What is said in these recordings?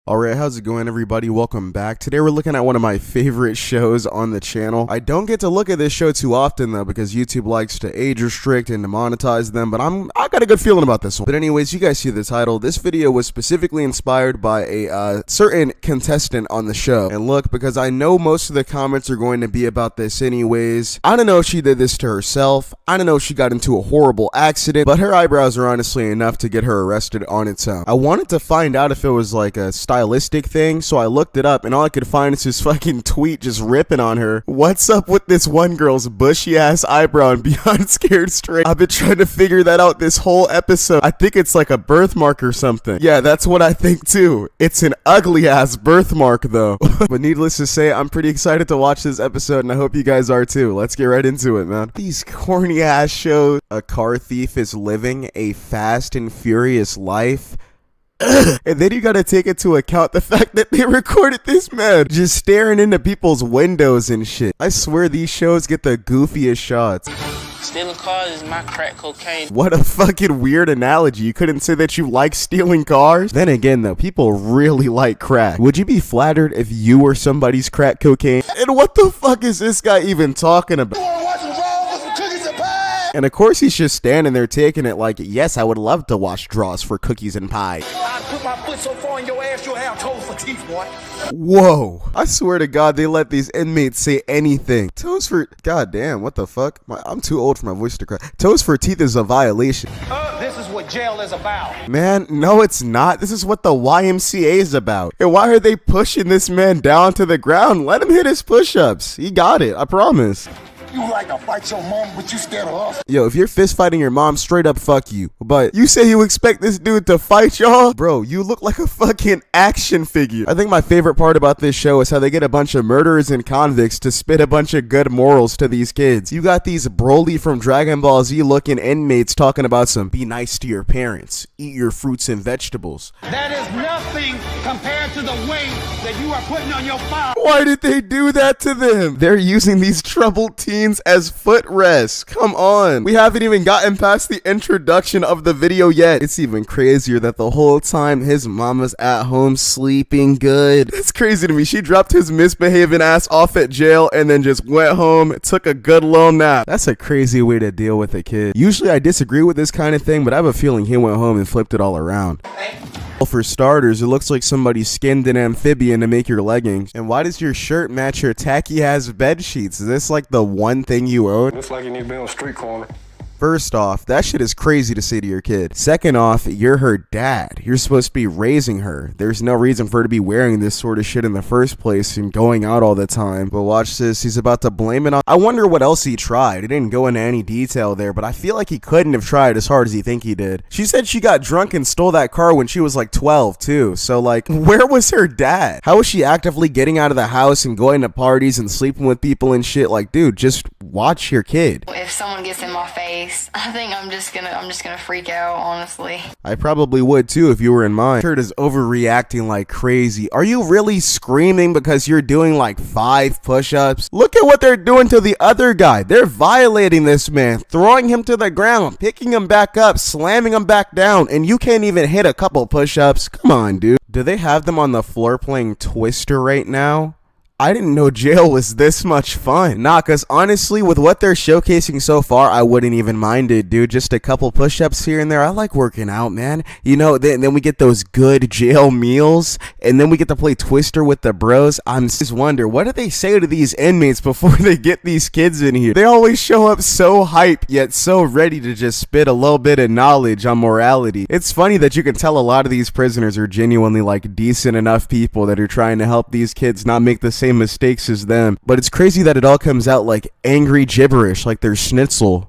Alright, how's it going everybody? Welcome back. Today we're looking at one of my favorite shows on the channel. I don't get to look at this show too often though because YouTube likes to age restrict and demonetize them, but I got a good feeling about this one. But anyways, you guys see the title. This video was specifically inspired by a certain contestant on the show. And look, because I know most of the comments are going to be about this anyways. I don't know if she did this to herself. I don't know if she got into a horrible accident, but her eyebrows are honestly enough to get her arrested on its own. I wanted to find out if it was like a stylistic thing, so I looked it up and all I could find is this fucking tweet just ripping on her. What's up with this one girl's bushy ass eyebrow and beyond scared straight? I've been trying to figure that out this whole episode. I think it's like a birthmark or something. Yeah, that's what I think too. It's an ugly ass birthmark though. But needless to say, I'm pretty excited to watch this episode and I hope you guys are too. Let's get right into it, man. These corny ass shows. A car thief is living a fast and furious life. And then you gotta take into account the fact that they recorded this man just staring into people's windows and shit. I swear these shows get the goofiest shots. Stealing cars is my crack cocaine. What a fucking weird analogy. You couldn't say that you like stealing cars? Then again though, people really like crack. Would you be flattered if you were somebody's crack cocaine? And what the fuck is this guy even talking about? And of course he's just standing there taking it like, yes, I would love to wash draws for cookies and pie. I put my foot so far in your ass, you'll have toes for teeth, boy. Whoa. I swear to God, they let these inmates say anything. Toes for... God damn, what the fuck? I'm too old for my voice to cry. Toes for teeth is a violation. This is what jail is about. Man, no it's not. This is what the YMCA is about. And why are they pushing this man down to the ground? Let him hit his push-ups. He got it, I promise. You like to fight your mom, but you scared of us. Yo, if you're fist fighting your mom, straight up fuck you. But you say you expect this dude to fight y'all? Bro, you look like a fucking action figure. I think my favorite part about this show is how they get a bunch of murderers and convicts to spit a bunch of good morals to these kids. You got these Broly from Dragon Ball Z looking inmates talking about some be nice to your parents, eat your fruits and vegetables. That is nothing compared to the weight that you are putting on your file. Why did they do that to them? They're using these troubled teens as footrests. Come on. We haven't even gotten past the introduction of the video yet. It's even crazier that the whole time his mama's at home sleeping good. It's crazy to me. She dropped his misbehaving ass off at jail and then just went home, took a good little nap. That's a crazy way to deal with a kid. Usually I disagree with this kind of thing, but I have a feeling he went home and flipped it all around. Well, for starters, it looks like somebody skinned an amphibian to make your leggings. And why does your shirt match your tacky ass bed sheets? Is this like the one thing you own? Looks like you need to be on a street corner. First off, that shit is crazy to say to your kid. Second off, you're her dad. You're supposed to be raising her. There's no reason for her to be wearing this sort of shit in the first place and going out all the time. But watch this, he's about to blame it on... I wonder what else he tried. He didn't go into any detail there, but I feel like he couldn't have tried as hard as he think he did. She said she got drunk and stole that car when she was like 12 too. So like, where was her dad? How was she actively getting out of the house and going to parties and sleeping with people and shit? Like, dude, just watch your kid. If someone gets in my face, I think I'm just gonna freak out, honestly. I probably would too if you were in mine. Kurt is overreacting like crazy. Are you really screaming because you're doing like 5 push-ups? Look at what they're doing to the other guy. They're violating this man, throwing him to the ground, picking him back up, slamming him back down, and you can't even hit a couple push-ups. Come on, dude. Do they have them on the floor playing Twister right now? I didn't know jail was this much fun. Nah, cause honestly, with what they're showcasing so far, I wouldn't even mind it, dude. Just a couple push-ups here and there. I like working out, man. You know, then we get those good jail meals, and then we get to play Twister with the bros. I'm just wonder, what do they say to these inmates before they get these kids in here? They always show up so hype, yet so ready to just spit a little bit of knowledge on morality. It's funny that you can tell a lot of these prisoners are genuinely like decent enough people that are trying to help these kids not make the same mistakes as them, but it's crazy that it all comes out like angry gibberish, like they're schnitzel.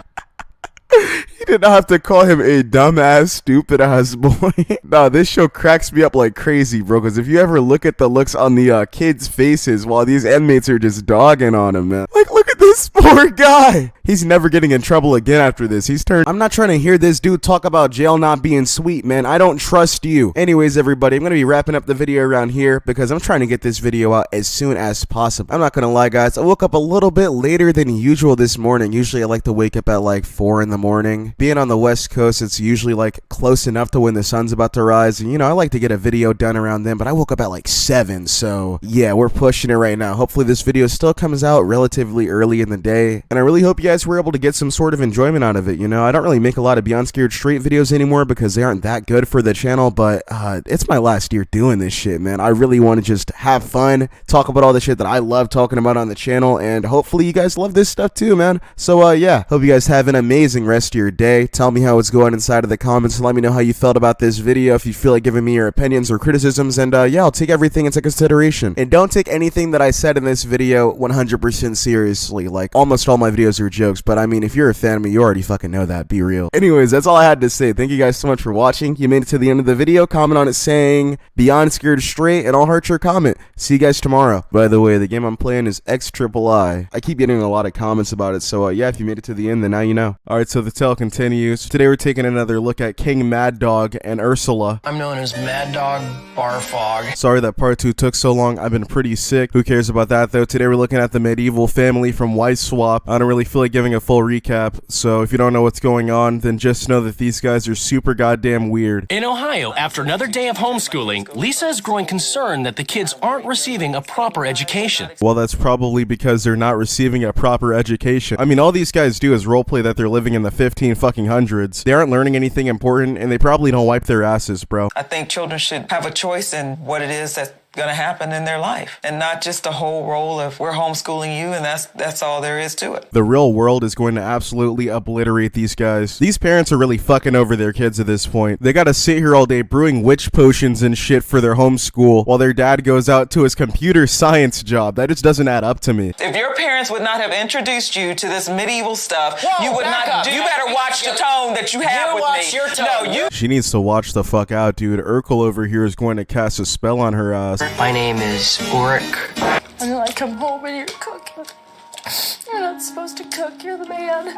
He did not have to call him a dumbass, stupid ass boy. Nah, this show cracks me up like crazy, bro, because if you ever look at the looks on the kids' faces while these inmates are just dogging on him, man. Like, look at this This poor guy. He's never getting in trouble again after this. He's turned. I'm not trying to hear this dude talk about jail not being sweet, man. I don't trust you. Anyways, everybody, I'm going to be wrapping up the video around here because I'm trying to get this video out as soon as possible. I'm not going to lie, guys. I woke up a little bit later than usual this morning. Usually I like to wake up at like 4 in the morning. Being on the West Coast, it's usually like close enough to when the sun's about to rise. And, you know, I like to get a video done around then, but I woke up at like 7. So, yeah, we're pushing it right now. Hopefully this video still comes out relatively early in the day. And I really hope you guys were able to get some sort of enjoyment out of it. You know, I don't really make a lot of Beyond Scared Straight videos anymore because they aren't that good for the channel, but it's my last year doing this shit, man. I really want to just have fun, talk about all the shit that I love talking about on the channel, and hopefully you guys love this stuff too, man. So, yeah, hope you guys have an amazing rest of your day. Tell me how it's going inside of the comments. Let me know how you felt about this video, if you feel like giving me your opinions or criticisms, and yeah, I'll take everything into consideration. And don't take anything that I said in this video 100% seriously. Like, almost all my videos are jokes, but I mean, if you're a fan of me, you already fucking know that. Be real. Anyways, that's all I had to say. Thank you guys so much for watching. You made it to the end of the video. Comment on it saying Beyond Scared Straight, and I'll heart your comment. See you guys tomorrow. By the way, the game I'm playing is XIII. I keep getting a lot of comments about it, so yeah, if you made it to the end, then now you know. Alright, so the tale continues. Today we're taking another look at King Mad Dog and Ursula. I'm known as Mad Dog Barfog. Sorry that part 2 took so long. I've been pretty sick. Who cares about that though? Today we're looking at the medieval family from White Swap. I don't really feel like giving a full recap, so if you don't know what's going on, then just know that these guys are super goddamn weird. In Ohio, after another day of homeschooling, Lisa is growing concerned that the kids aren't receiving a proper education. Well, that's probably because they're not receiving a proper education. I mean, all these guys do is roleplay that they're living in the 1500s. They aren't learning anything important, and they probably don't wipe their asses, bro. I think children should have a choice in what it is that's going to happen in their life, and not just the whole role of we're homeschooling you and that's all there is to it. The real world is going to absolutely obliterate these guys. These parents are really fucking over their kids at this point. They gotta sit here all day brewing witch potions and shit for their homeschool while their dad goes out to his computer science job. That just doesn't add up to me. If your parents would not have introduced you to this medieval stuff, Whoa, you would back not. up. You better watch the tone that you have with watch me. your tone. No, you. She needs to watch the fuck out, dude. Urkel over here is going to cast a spell on her ass. My name is Ulrich. And then I come home and you're cooking. You're not supposed to cook, you're the man.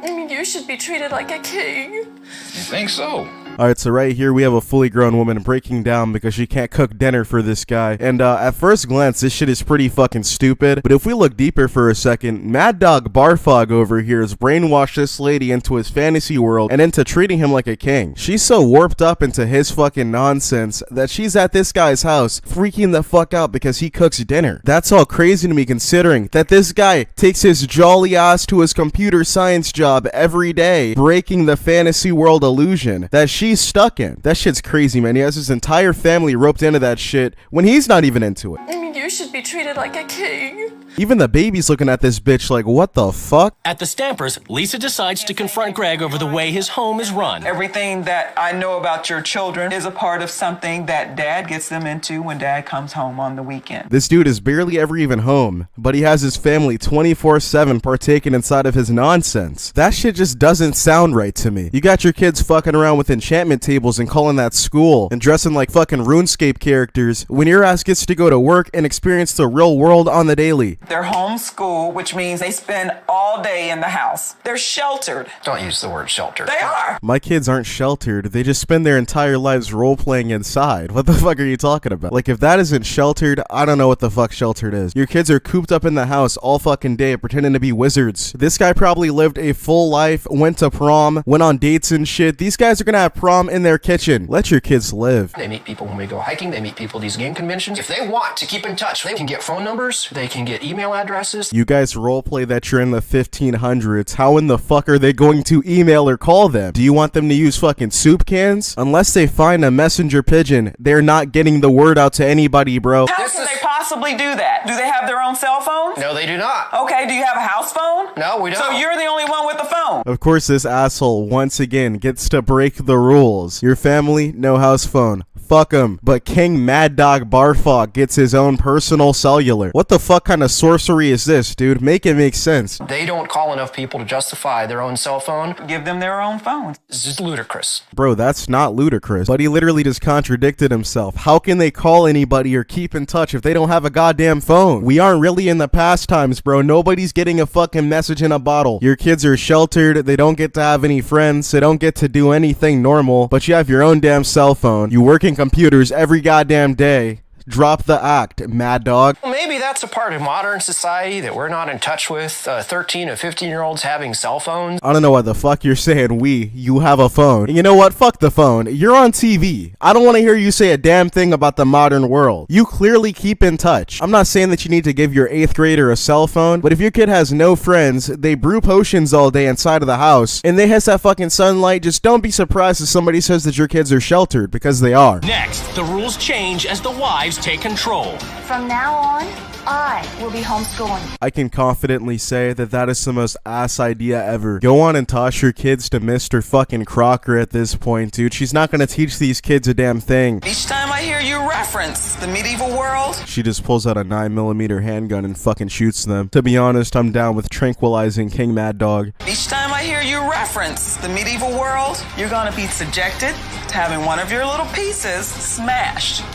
I mean, you should be treated like a king. You think so? Alright, so right here we have a fully grown woman breaking down because she can't cook dinner for this guy. And at first glance, this shit is pretty fucking stupid. But if we look deeper for a second, Mad Dog Barfog over here has brainwashed this lady into his fantasy world and into treating him like a king. She's so warped up into his fucking nonsense that she's at this guy's house freaking the fuck out because he cooks dinner. That's all crazy to me considering that this guy takes his jolly ass to his computer science job every day, breaking the fantasy world illusion that she's stuck in. That shit's crazy, man. He has his entire family roped into that shit when he's not even into it. I mean, you should be treated like a king. Even the baby's looking at this bitch like, what the fuck? At the Stampers, Lisa decides to confront Greg over the way his home is run. Everything that I know about your children is a part of something that Dad gets them into when Dad comes home on the weekend. This dude is barely ever even home, but he has his family 24/7 partaking inside of his nonsense. That shit just doesn't sound right to me. You got your kids fucking around with enchantment tables and calling that school and dressing like fucking RuneScape characters when your ass gets to go to work and experience the real world on the daily. They're homeschooled, which means they spend all day in the house. They're sheltered. Don't use the word shelter. They are. My kids aren't sheltered. They just spend their entire lives role-playing inside. What the fuck are you talking about? Like, if that isn't sheltered, I don't know what the fuck sheltered is. Your kids are cooped up in the house all fucking day pretending to be wizards. This guy probably lived a full life, went to prom, went on dates and shit. These guys are gonna have prom in their kitchen. Let your kids live. They meet people when we go hiking. They meet people at these game conventions. If they want to keep in touch, they can get phone numbers. They can get email addresses. You guys roleplay that you're in the 1500s. How in the fuck are they going to email or call them? Do you want them to use fucking soup cans? Unless they find a messenger pigeon, they're not getting the word out to anybody, bro. How can they possibly do that? Do they have their own cell phones? No, they do not. Okay, do you have a house phone? No, we don't. So you're the only one with the phone. Of course, this asshole once again gets to break the rules. Your family, no house phone. Fuck him. But King Mad Dog Barfog gets his own personal cellular. What the fuck kind of sorcery is this, dude? Make it make sense. They don't call enough people to justify their own cell phone. Give them their own phones. This is ludicrous. Bro, that's not ludicrous. But he literally just contradicted himself. How can they call anybody or keep in touch if they don't have have a goddamn phone. We aren't really in the past times, bro. Nobody's getting a fucking message in a bottle. Your kids are sheltered. They don't get to have any friends. They don't get to do anything normal, but you have your own damn cell phone. You work in computers every goddamn day. Drop the act, mad dog. Well, maybe that's a part of modern society that we're not in touch with. 13 or 15-year-olds having cell phones. I don't know why the fuck you're saying we. You have a phone. And you know what? Fuck the phone. You're on TV. I don't want to hear you say a damn thing about the modern world. You clearly keep in touch. I'm not saying that you need to give your 8th grader a cell phone, but if your kid has no friends, they brew potions all day inside of the house, and they has that fucking sunlight, just don't be surprised if somebody says that your kids are sheltered, because they are. Next, the rules change as the wives take control. From now on, I will be homeschooling. I can confidently say that that is the most ass idea ever. Go on and toss your kids to Mr. fucking Crocker at this point, dude. She's not gonna teach these kids a damn thing. Each time I hear you reference the medieval world, She just pulls out a 9mm handgun and fucking shoots them. To be honest, I'm down with tranquilizing King Mad Dog. each time I hear you reference the medieval world, you're gonna be subjected to having one of your little pieces smashed.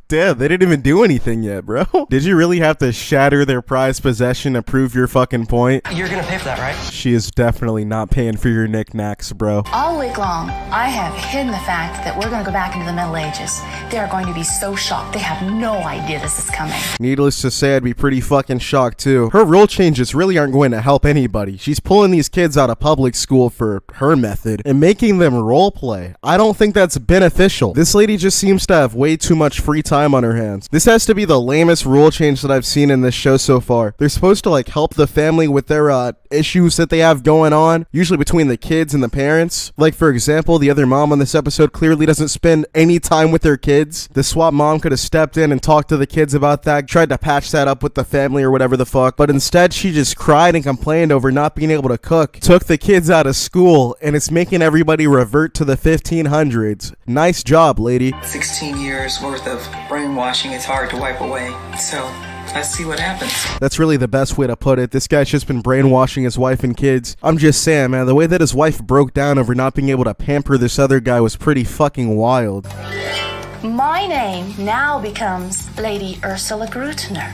Damn, they didn't even do anything yet, bro. Did you really have to shatter their prized possession to prove your fucking point? You're gonna pay for that, right? She is definitely not paying for your knickknacks, bro. All week long, I have hidden the fact that we're going to go back into the Middle Ages. They are going to be so shocked. They have no idea this is coming. Needless to say, I'd be pretty fucking shocked too. Her rule changes really aren't going to help anybody. She's pulling these kids out of public school for her method and making them role play. I don't think that's beneficial. This lady just seems to have way too much free time on her hands. This has to be the lamest rule change that I've seen in this show so far. They're supposed to like help the family with their issues that they have going on, usually between the kids and the parents. Like for example, the other mom on this episode clearly doesn't spend any time with their kids. The swap mom could have stepped in and talked to the kids about that, tried to patch that up with the family or whatever the fuck, but instead she just cried and complained over not being able to cook, took the kids out of school, and it's making everybody revert to the 1500s. Nice job, lady. 16 years worth of brainwashing is hard to wipe away. So let's see what happens. That's really the best way to put it. This guy's just been brainwashing his wife and kids. I'm just saying, man, the way that his wife broke down over not being able to pamper this other guy was pretty fucking wild. My name now becomes Lady Ursula Grutner.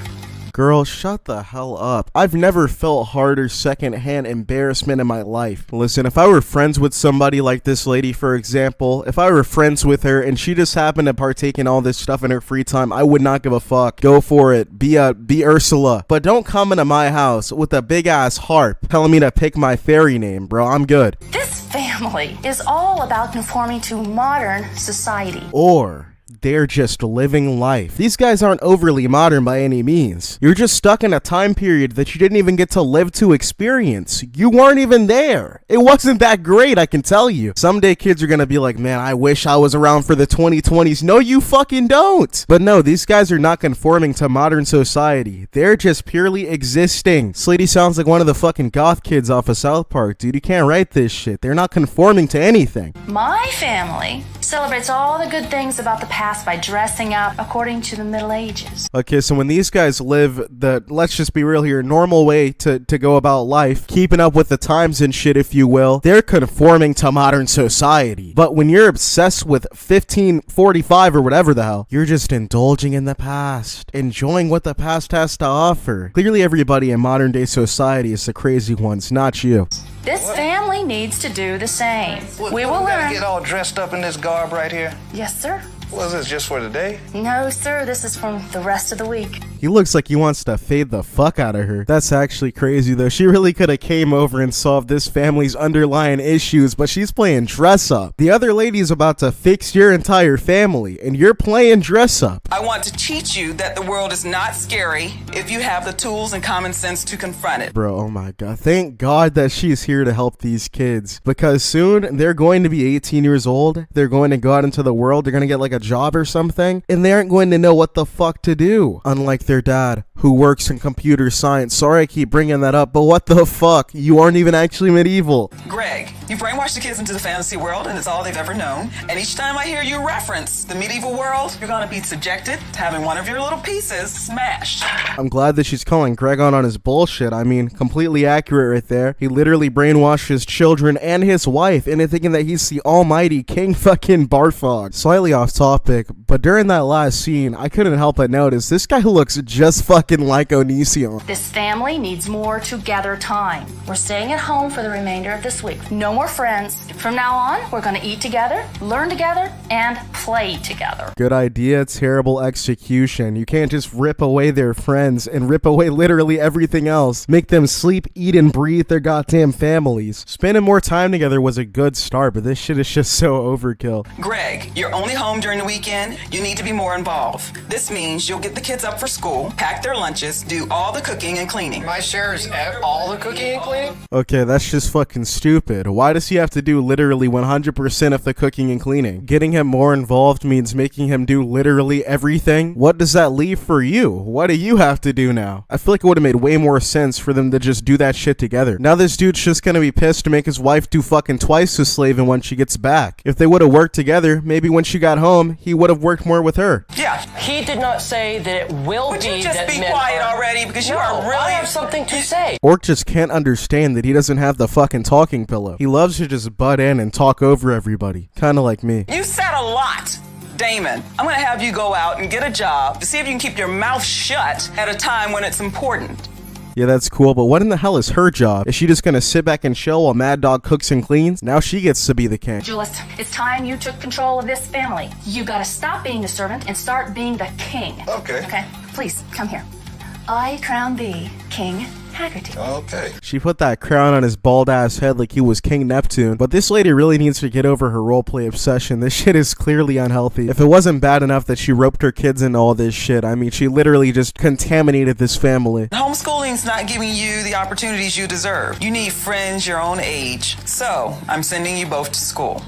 Girl, shut the hell up. I've never felt harder secondhand embarrassment in my life. Listen, if I were friends with somebody like this lady, for example, if I were friends with her and she just happened to partake in all this stuff in her free time, I would not give a fuck. Go for it. Be Ursula. But don't come into my house with a big ass harp telling me to pick my fairy name, bro. I'm good. This family is all about conforming to modern society. Or they're just living life. These guys aren't overly modern by any means. You're just stuck in a time period that you didn't even get to live to experience. You weren't even there. It wasn't that great, I can tell you. Someday kids are gonna be like, man, I wish I was around for the 2020s. No, you fucking don't. But no, these guys are not conforming to modern society. They're just purely existing. This lady sounds like one of the fucking goth kids off of South Park, dude. You can't write this shit. They're not conforming to anything. My family celebrates all the good things about the past by dressing up according to the Middle Ages. Okay, so when these guys live the, let's just be real here, normal way to go about life, keeping up with the times and shit, if you will, they're conforming to modern society. But when you're obsessed with 1545 or whatever the hell, you're just indulging in the past, enjoying what the past has to offer. Clearly everybody in modern day society is the crazy ones, not you. This family needs to do the same. We will gotta learn. get all dressed up in this garb right here. Yes, sir. Was this just for today? No, sir. This is from the rest of the week. He looks like he wants to fade the fuck out of her. That's actually crazy though. She really could have came over and solved this family's underlying issues, but she's playing dress up. The other lady's about to fix your entire family, and you're playing dress up. I want to teach you that the world is not scary if you have the tools and common sense to confront it. Bro, oh my god. Thank God that she's here to help these kids, because soon they're going to be 18 years old. They're going to go out into the world. They're going to get like a job or something, and they aren't going to know what the fuck to do. Unlike their dad, who works in computer science. Sorry I keep bringing that up, but what the fuck? You aren't even actually medieval. Greg, you brainwash the kids into the fantasy world, and it's all they've ever known. And each time I hear you reference the medieval world, you're gonna be subjected to having one of your little pieces smashed. I'm glad that she's calling Greg on his bullshit. I mean, completely accurate right there. He literally brainwashed his children and his wife into thinking that he's the almighty King fucking Barfog. Slightly off topic, but during that last scene, I couldn't help but notice this guy looks just fucking like Onision. This family needs more together time. We're staying at home for the remainder of this week. No more friends. From now on, we're gonna eat together, learn together, and play together. Good idea, terrible execution. You can't just rip away their friends and rip away literally everything else. Make them sleep, eat, and breathe their goddamn families. Spending more time together was a good start, but this shit is just so overkill. Greg, you're only home during the weekend. You need to be more involved. This means you'll get the kids up for school, pack their lunches, do all the cooking and cleaning. My share is all the cooking and cleaning? Okay, that's just fucking stupid. Why does he have to do literally 100% of the cooking and cleaning? Getting him more involved means making him do literally everything? What does that leave for you? What do you have to do now? I feel like it would have made way more sense for them to just do that shit together. Now this dude's just gonna be pissed to make his wife do fucking twice the slaving when she gets back. If they would have worked together, maybe when she got home, he would have worked more with her. Yeah. He did not say that it will Would be you just that be men quiet are... already? Because you No, are really... I have something to say. Orc just can't understand that he doesn't have the fucking talking pillow. He loves to just butt in and talk over everybody. Kinda like me. You said a lot. Damon, I'm gonna have you go out and get a job to see if you can keep your mouth shut at a time when it's important. Yeah, that's cool, but what in the hell is her job? Is she just gonna sit back and chill while Mad Dog cooks and cleans? Now she gets to be the king. Julius, it's time you took control of this family. You gotta stop being the servant and start being the king. Okay. Okay, please, come here. I crown thee King Haggerty. Okay. She put that crown on his bald ass head like he was King Neptune, but this lady really needs to get over her roleplay obsession. This shit is clearly unhealthy. If it wasn't bad enough that she roped her kids into all this shit, I mean, she literally just contaminated this family. Homeschooling's not giving you the opportunities you deserve. You need friends your own age. So, I'm sending you both to school.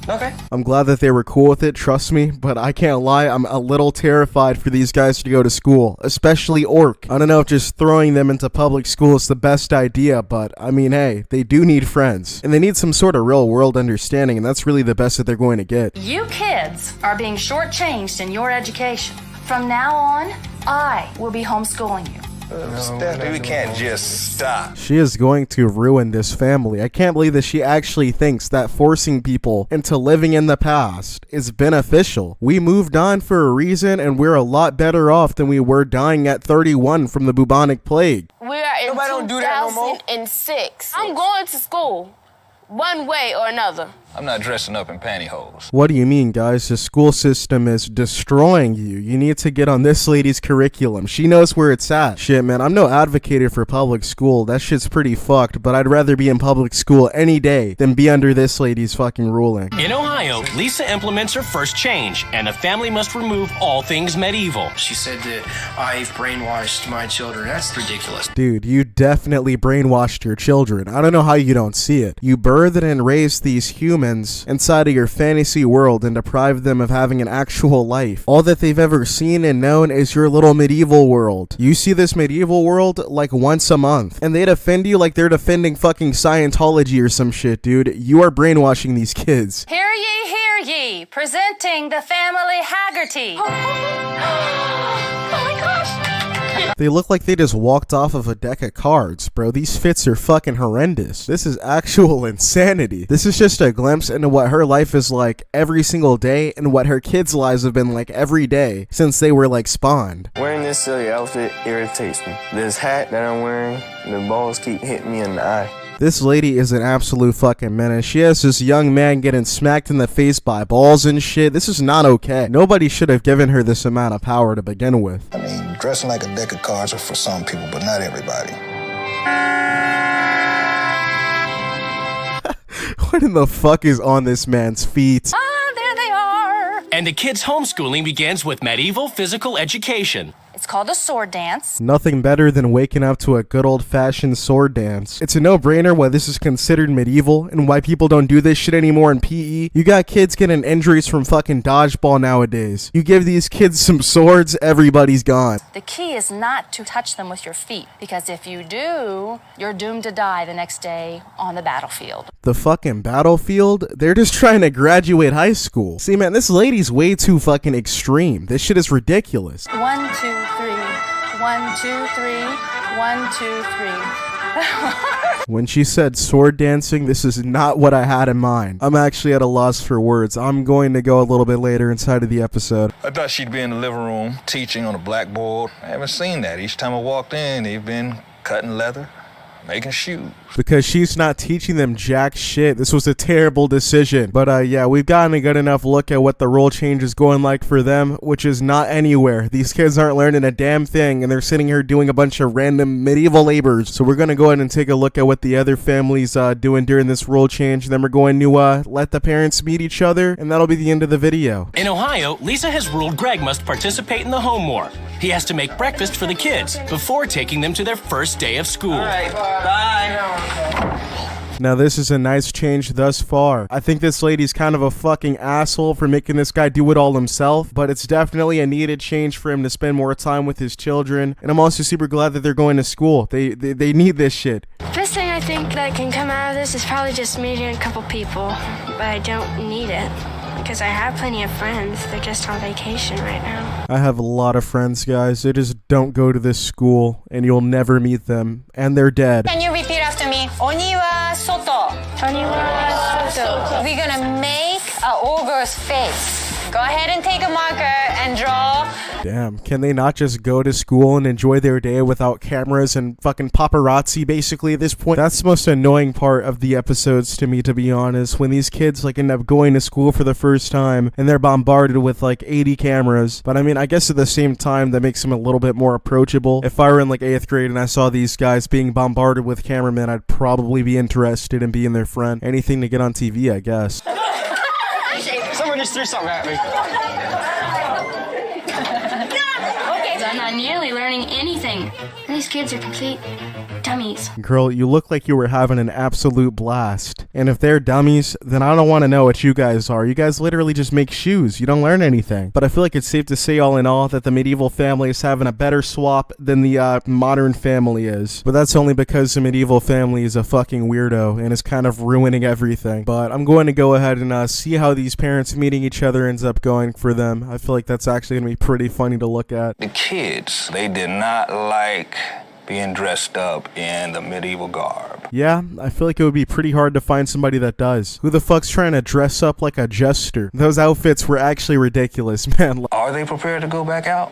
Okay. I'm glad that they were cool with it, trust me, but I can't lie, I'm a little terrified for these guys to go to school, especially Orc. I don't know if just throwing them into public school is the best idea, but I mean, hey, they do need friends, and they need some sort of real world understanding, and that's really the best that they're going to get. You kids are being shortchanged in your education. From now on, I will be homeschooling you. Stephanie, we can't just stop. She is going to ruin this family. I can't believe that she actually thinks that forcing people into living in the past is beneficial. We moved on for a reason, and we're a lot better off than we were dying at 31 from the bubonic plague. We are in 2006. I'm going to school, one way or another. I'm not dressing up in pantyhose. What do you mean, guys? The school system is destroying you. You need to get on this lady's curriculum. She knows where it's at. Shit, man, I'm no advocate for public school. That shit's pretty fucked, but I'd rather be in public school any day than be under this lady's fucking ruling. In Ohio, Lisa implements her first change, and the family must remove all things medieval. She said that I've brainwashed my children. That's ridiculous. Dude, you definitely brainwashed your children. I don't know how you don't see it. You birthed and raised these humans inside of your fantasy world and deprived them of having an actual life. All that they've ever seen and known is your little medieval world. You see this medieval world like once a month, and they defend you like they're defending fucking Scientology or some shit, dude. You are brainwashing these kids. Hear ye, presenting the family Haggerty. Oh my gosh! They look like they just walked off of a deck of cards, bro. These fits are fucking horrendous. This is actual insanity. This is just a glimpse into what her life is like every single day and what her kids' lives have been like every day since they were like spawned. Wearing this silly outfit irritates me. This hat that I'm wearing, the balls keep hitting me in the eye. This lady is an absolute fucking menace. She has this young man getting smacked in the face by balls and shit. This is not okay. Nobody should have given her this amount of power to begin with. I mean, dressing like a deck of cards are for some people, but not everybody. What in the fuck is on this man's feet? Ah, there they are. And the kids' homeschooling begins with medieval physical education. It's called the sword dance. Nothing better than waking up to a good old-fashioned sword dance. It's a no-brainer why this is considered medieval and why people don't do this shit anymore in PE. You got kids getting injuries from fucking dodgeball nowadays. You give these kids some swords, everybody's gone. The key is not to touch them with your feet, because if you do, you're doomed to die the next day on the battlefield. The fucking battlefield? They're just trying to graduate high school. See, man, this lady's way too fucking extreme. This shit is ridiculous. 1, 2, 3. 1, 2, 3. 1, 2, 3. When she said sword dancing, this is not what I had in mind. I'm actually at a loss for words. I'm going to go a little bit later inside of the episode. I thought she'd be in the living room teaching on a blackboard. I haven't seen that. Each time I walked in, they've been cutting leather, making shoes. Because she's not teaching them jack shit. This was a terrible decision. But yeah, we've gotten a good enough look at what the role change is going like for them, which is not anywhere. These kids aren't learning a damn thing, and they're sitting here doing a bunch of random medieval labors. So we're going to go ahead and take a look at what the other family's doing during this role change. Then we're going to let the parents meet each other, and that'll be the end of the video. In Ohio, Lisa has ruled Greg must participate in the home more. He has to make breakfast for the kids before taking them to their first day of school. All right, bye. Now this is a nice change thus far. I think this lady's kind of a fucking asshole for making this guy do it all himself, but it's definitely a needed change for him to spend more time with his children. And I'm also super glad that they're going to school. They need this shit. First thing I think that can come out of this is probably just meeting a couple people, but I don't need it because I have plenty of friends. They're just on vacation right now. I have a lot of friends, guys. They just don't go to this school, and you'll never meet them, and they're dead. Can you repeat after me? Oni wa soto. Oni wa soto. We're gonna make an ogre's face. Go ahead and take a marker and draw. Damn, can they not just go to school and enjoy their day without cameras and fucking paparazzi basically at this point? That's the most annoying part of the episodes to me, to be honest, when these kids like end up going to school for the first time and they're bombarded with like 80 cameras. But I mean, I guess at the same time that makes them a little bit more approachable. If I were in like 8th grade and I saw these guys being bombarded with cameramen, I'd probably be interested in being their friend. Anything to get on TV, I guess. Someone just threw something at me. Okay, so I'm not nearly learning anything. These kids are complete dummies. Girl, you look like you were having an absolute blast. And if they're dummies, then I don't want to know what you guys are. You guys literally just make shoes. You don't learn anything. But I feel like it's safe to say all in all that the medieval family is having a better swap than the modern family is. But that's only because the medieval family is a fucking weirdo and is kind of ruining everything. But I'm going to go ahead and see how these parents meeting each other ends up going for them. I feel like that's actually going to be pretty funny to look at. The kids, they did not like being dressed up in the medieval garb. Yeah, I feel like it would be pretty hard to find somebody that does. Who the fuck's trying to dress up like a jester? Those outfits were actually ridiculous, man. Are they prepared to go back out?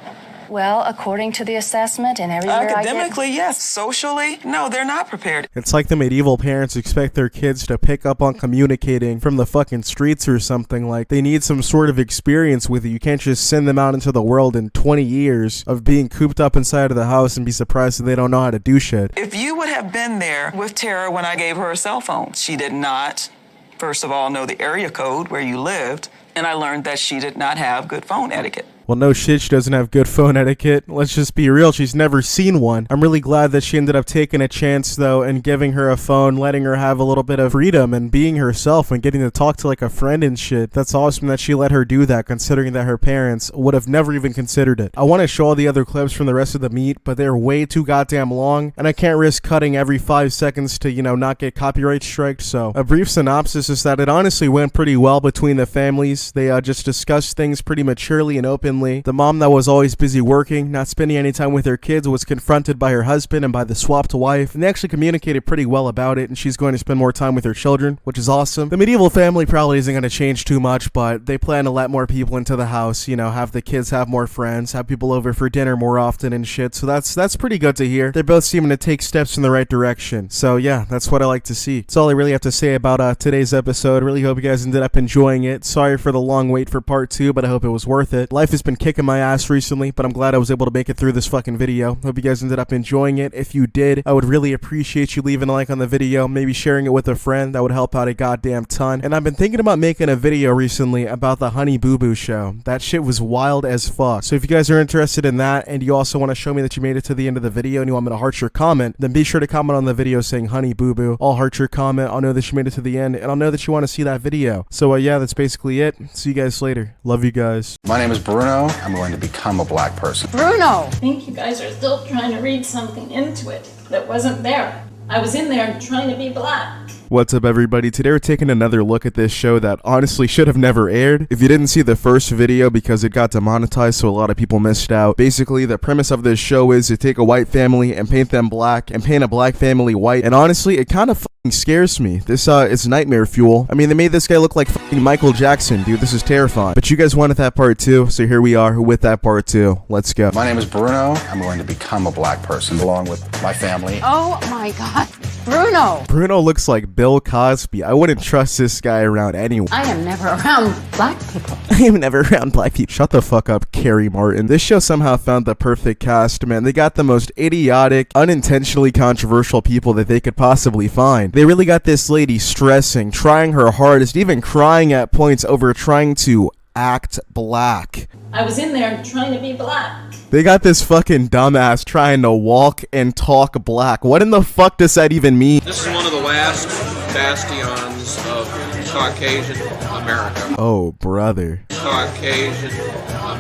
Well, according to the assessment and everywhere Academically, yes. Socially, no, they're not prepared. It's like the medieval parents expect their kids to pick up on communicating from the fucking streets or something. Like, they need some sort of experience with it. You can't just send them out into the world in 20 years of being cooped up inside of the house and be surprised that they don't know how to do shit. If you would have been there with Tara when I gave her a cell phone, she did not, first of all, know the area code where you lived, and I learned that she did not have good phone etiquette. Well, no shit, she doesn't have good phone etiquette. Let's just be real, she's never seen one. I'm really glad that she ended up taking a chance, though, and giving her a phone, letting her have a little bit of freedom and being herself and getting to talk to, like, a friend and shit. That's awesome that she let her do that, considering that her parents would have never even considered it. I want to show all the other clips from the rest of the meet, but they're way too goddamn long, and I can't risk cutting every 5 seconds to, you know, not get copyright striked. So, a brief synopsis is that it honestly went pretty well between the families. They just discussed things pretty maturely and openly. The mom that was always busy working, not spending any time with her kids, was confronted by her husband and by the swapped wife, and they actually communicated pretty well about it, and she's going to spend more time with her children, which is awesome. The medieval family probably isn't going to change too much, but they plan to let more people into the house, you know, have the kids have more friends, have people over for dinner more often and shit, so that's pretty good to hear. They're both seeming to take steps in the right direction, so yeah, that's what I like to see. That's all I really have to say about today's episode. Really hope you guys ended up enjoying it. Sorry for the long wait for part 2, but I hope it was worth it. Life has been been kicking my ass recently, but I'm glad I was able to make it through this fucking video. Hope you guys ended up enjoying it. If you did, I would really appreciate you leaving a like on the video, maybe sharing it with a friend. That would help out a goddamn ton. And I've been thinking about making a video recently about the Honey Boo Boo show. That shit was wild as fuck. So if you guys are interested in that, and you also want to show me that you made it to the end of the video and you want me to heart your comment, then be sure to comment on the video saying Honey Boo Boo. I'll heart your comment. I'll know that you made it to the end, and I'll know that you want to see that video. So yeah, that's basically it. See you guys later. Love you guys. My name is Bruno. I'm going to become a black person. Bruno! I think you guys are still trying to read something into it that wasn't there. I was in there trying to be black. What's up, everybody? Today we're taking another look at this show that honestly should have never aired. If you didn't see the first video because it got demonetized, so a lot of people missed out. Basically, the premise of this show is to take a white family and paint them black and paint a black family white. And honestly, it kind of fucking scares me. This is nightmare fuel. I mean, they made this guy look like fucking Michael Jackson, dude. This is terrifying. But you guys wanted that part too, so here we are with that part too. Let's go. My name is Bruno. I'm going to become a black person along with my family. Oh my god. Bruno! Bruno looks like Bill Cosby. I wouldn't trust this guy around anyone. I am never around black people. I am never around black people. Shut the fuck up, Carrie Martin. This show somehow found the perfect cast, man. They got the most idiotic, unintentionally controversial people that they could possibly find. They really got this lady stressing, trying her hardest, even crying at points over trying to act black. I was in there trying to be black. They got this fucking dumbass trying to walk and talk black. What in the fuck does that even mean? This is one of the last bastions of Caucasian America. Oh, brother. Caucasian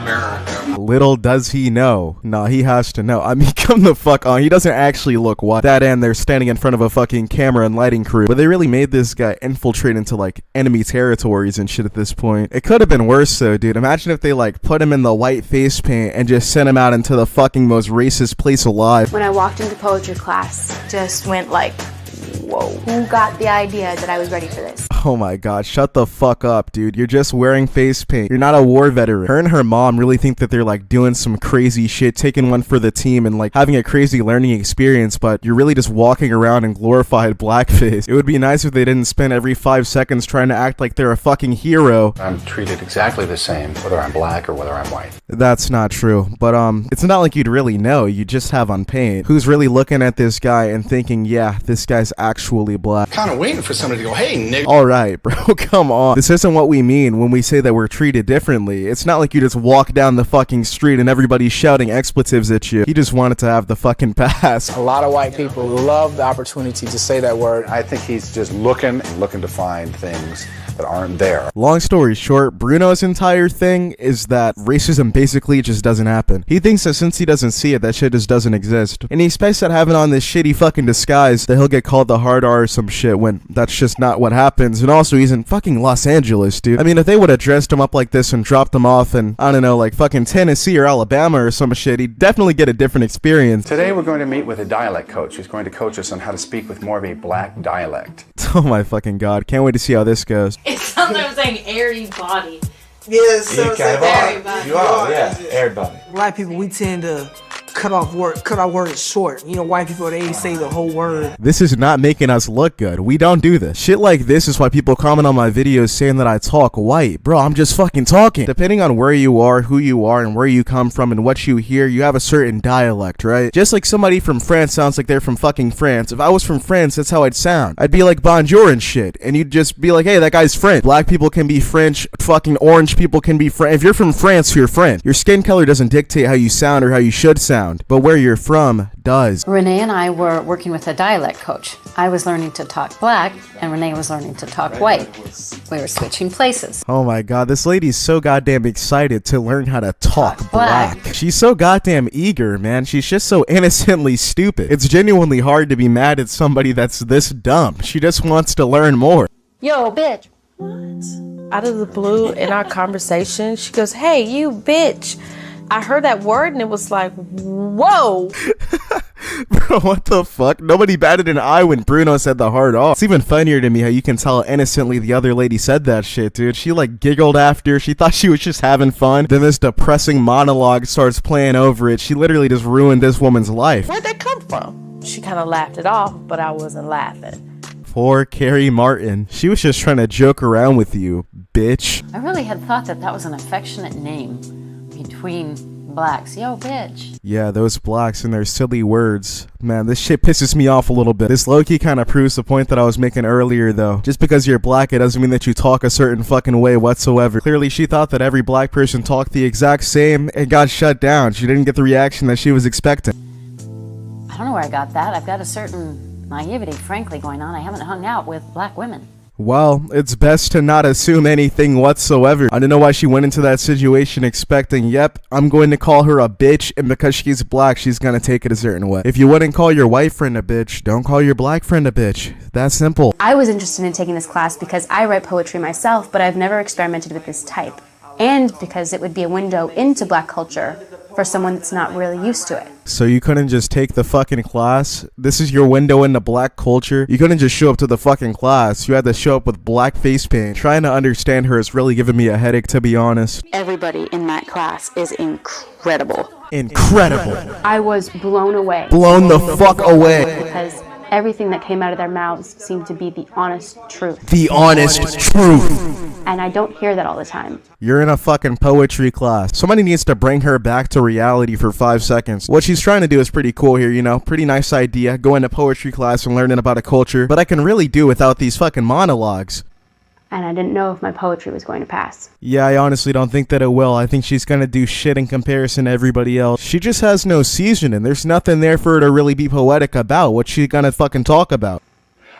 America. Little does he know. Nah, he has to know. I mean, come the fuck on. He doesn't actually look white. That and they're standing in front of a fucking camera and lighting crew. But they really made this guy infiltrate into like enemy territories and shit at this point. It could have been worse though, dude. Imagine if they like put him in the white face paint and just sent him out into the fucking most racist place alive. When I walked into poetry class, just went like, whoa, who got the idea that I was ready for this? Oh my god, shut the fuck up, dude. You're just wearing face paint. You're not a war veteran. Her and her mom really think that they're like doing some crazy shit, taking one for the team and like having a crazy learning experience, but you're really just walking around in glorified blackface. It would be nice if they didn't spend every 5 seconds trying to act like they're a fucking hero. I'm treated exactly the same, whether I'm black or whether I'm white. That's not true, but it's not like you'd really know. You just have on paint. Who's really looking at this guy and thinking, yeah, this guy's actually black? Kind of waiting for somebody to go, hey, nigga. Alright, bro, come on. This isn't what we mean when we say that we're treated differently. It's not like you just walk down the fucking street and everybody's shouting expletives at you. He just wanted to have the fucking pass. A lot of white people love the opportunity to say that word. I think he's just looking to find things that aren't there. Long story short, Bruno's entire thing is that racism basically just doesn't happen. He thinks that since he doesn't see it, that shit just doesn't exist. And he expects that having on this shitty fucking disguise that he'll get called the hard R or some shit when that's just not what happens. And also, he's in fucking Los Angeles, dude. I mean, if they would have dressed him up like this and dropped him off in, I don't know, like fucking Tennessee or Alabama or some shit, he'd definitely get a different experience. Today we're going to meet with a dialect coach who's going to coach us on how to speak with more of a black dialect. Oh my fucking god, can't wait to see how this goes. It sounds like I'm saying airy body. Yeah, so airy body. You are, yeah, everybody. Black people, we tend to cut our words short. You know, white people, they say the whole word. This is not making us look good. We don't do this. Shit like this is why people comment on my videos saying that I talk white. Bro, I'm just fucking talking. Depending on where you are, who you are, and where you come from and what you hear, you have a certain dialect, right? Just like somebody from France sounds like they're from fucking France. If I was from France, that's how I'd sound. I'd be like bonjour and shit. And you'd just be like, hey, that guy's French. Black people can be French. Fucking orange people can be French. If you're from France, you're French. Your skin color doesn't dictate how you sound or how you should sound. But where you're from does. Renee and I were working with a dialect coach. I was learning to talk black, and Renee was learning to talk white. We were switching places. Oh my god, this lady's so goddamn excited to learn how to talk black. She's so goddamn eager, man. She's just so innocently stupid. It's genuinely hard to be mad at somebody that's this dumb. She just wants to learn more. Yo, bitch. What? Out of the blue, in our conversation, she goes, hey, you bitch. I heard that word and it was like, whoa. Bro, what the fuck? Nobody batted an eye when Bruno said the hard R. It's even funnier to me how you can tell how innocently the other lady said that shit, dude. She like giggled after. She thought she was just having fun. Then this depressing monologue starts playing over it. She literally just ruined this woman's life. Where'd that come from? She kind of laughed it off, but I wasn't laughing. Poor Carrie Martin. She was just trying to joke around with you, bitch. I really had thought that that was an affectionate name. between blacks. Yo, bitch. Yeah, those blacks and their silly words. Man, this shit pisses me off a little bit. This low-key kind of proves the point that I was making earlier, though. Just because you're black, it doesn't mean that you talk a certain fucking way whatsoever. Clearly, she thought that every black person talked the exact same and got shut down. She didn't get the reaction that she was expecting. I don't know where I got that. I've got a certain naivety, frankly, going on. I haven't hung out with black women. Well, it's best to not assume anything whatsoever. I don't know why she went into that situation expecting, yep, I'm going to call her a bitch, and because she's black, she's gonna take it a certain way. If you wouldn't call your white friend a bitch, don't call your black friend a bitch. That's simple. I was interested in taking this class because I write poetry myself, but I've never experimented with this type. And because it would be a window into black culture for someone that's not really used to it. So you couldn't just take the fucking class? This is your window into black culture? You couldn't just show up to the fucking class. You had to show up with black face paint. Trying to understand her is really giving me a headache, to be honest. Everybody in that class is incredible. Incredible. I was blown away. Blown the fuck away. Because everything that came out of their mouths seemed to be the honest truth. The honest truth. And I don't hear that all the time. You're in a fucking poetry class. Somebody needs to bring her back to reality for 5 seconds. What she's trying to do is pretty cool here, you know? Pretty nice idea, going to poetry class and learning about a culture. But I can really do without these fucking monologues. And I didn't know if my poetry was going to pass. Yeah, I honestly don't think that it will. I think she's gonna do shit in comparison to everybody else. She just has no seasoning. There's nothing there for her to really be poetic about. What's she gonna fucking talk about?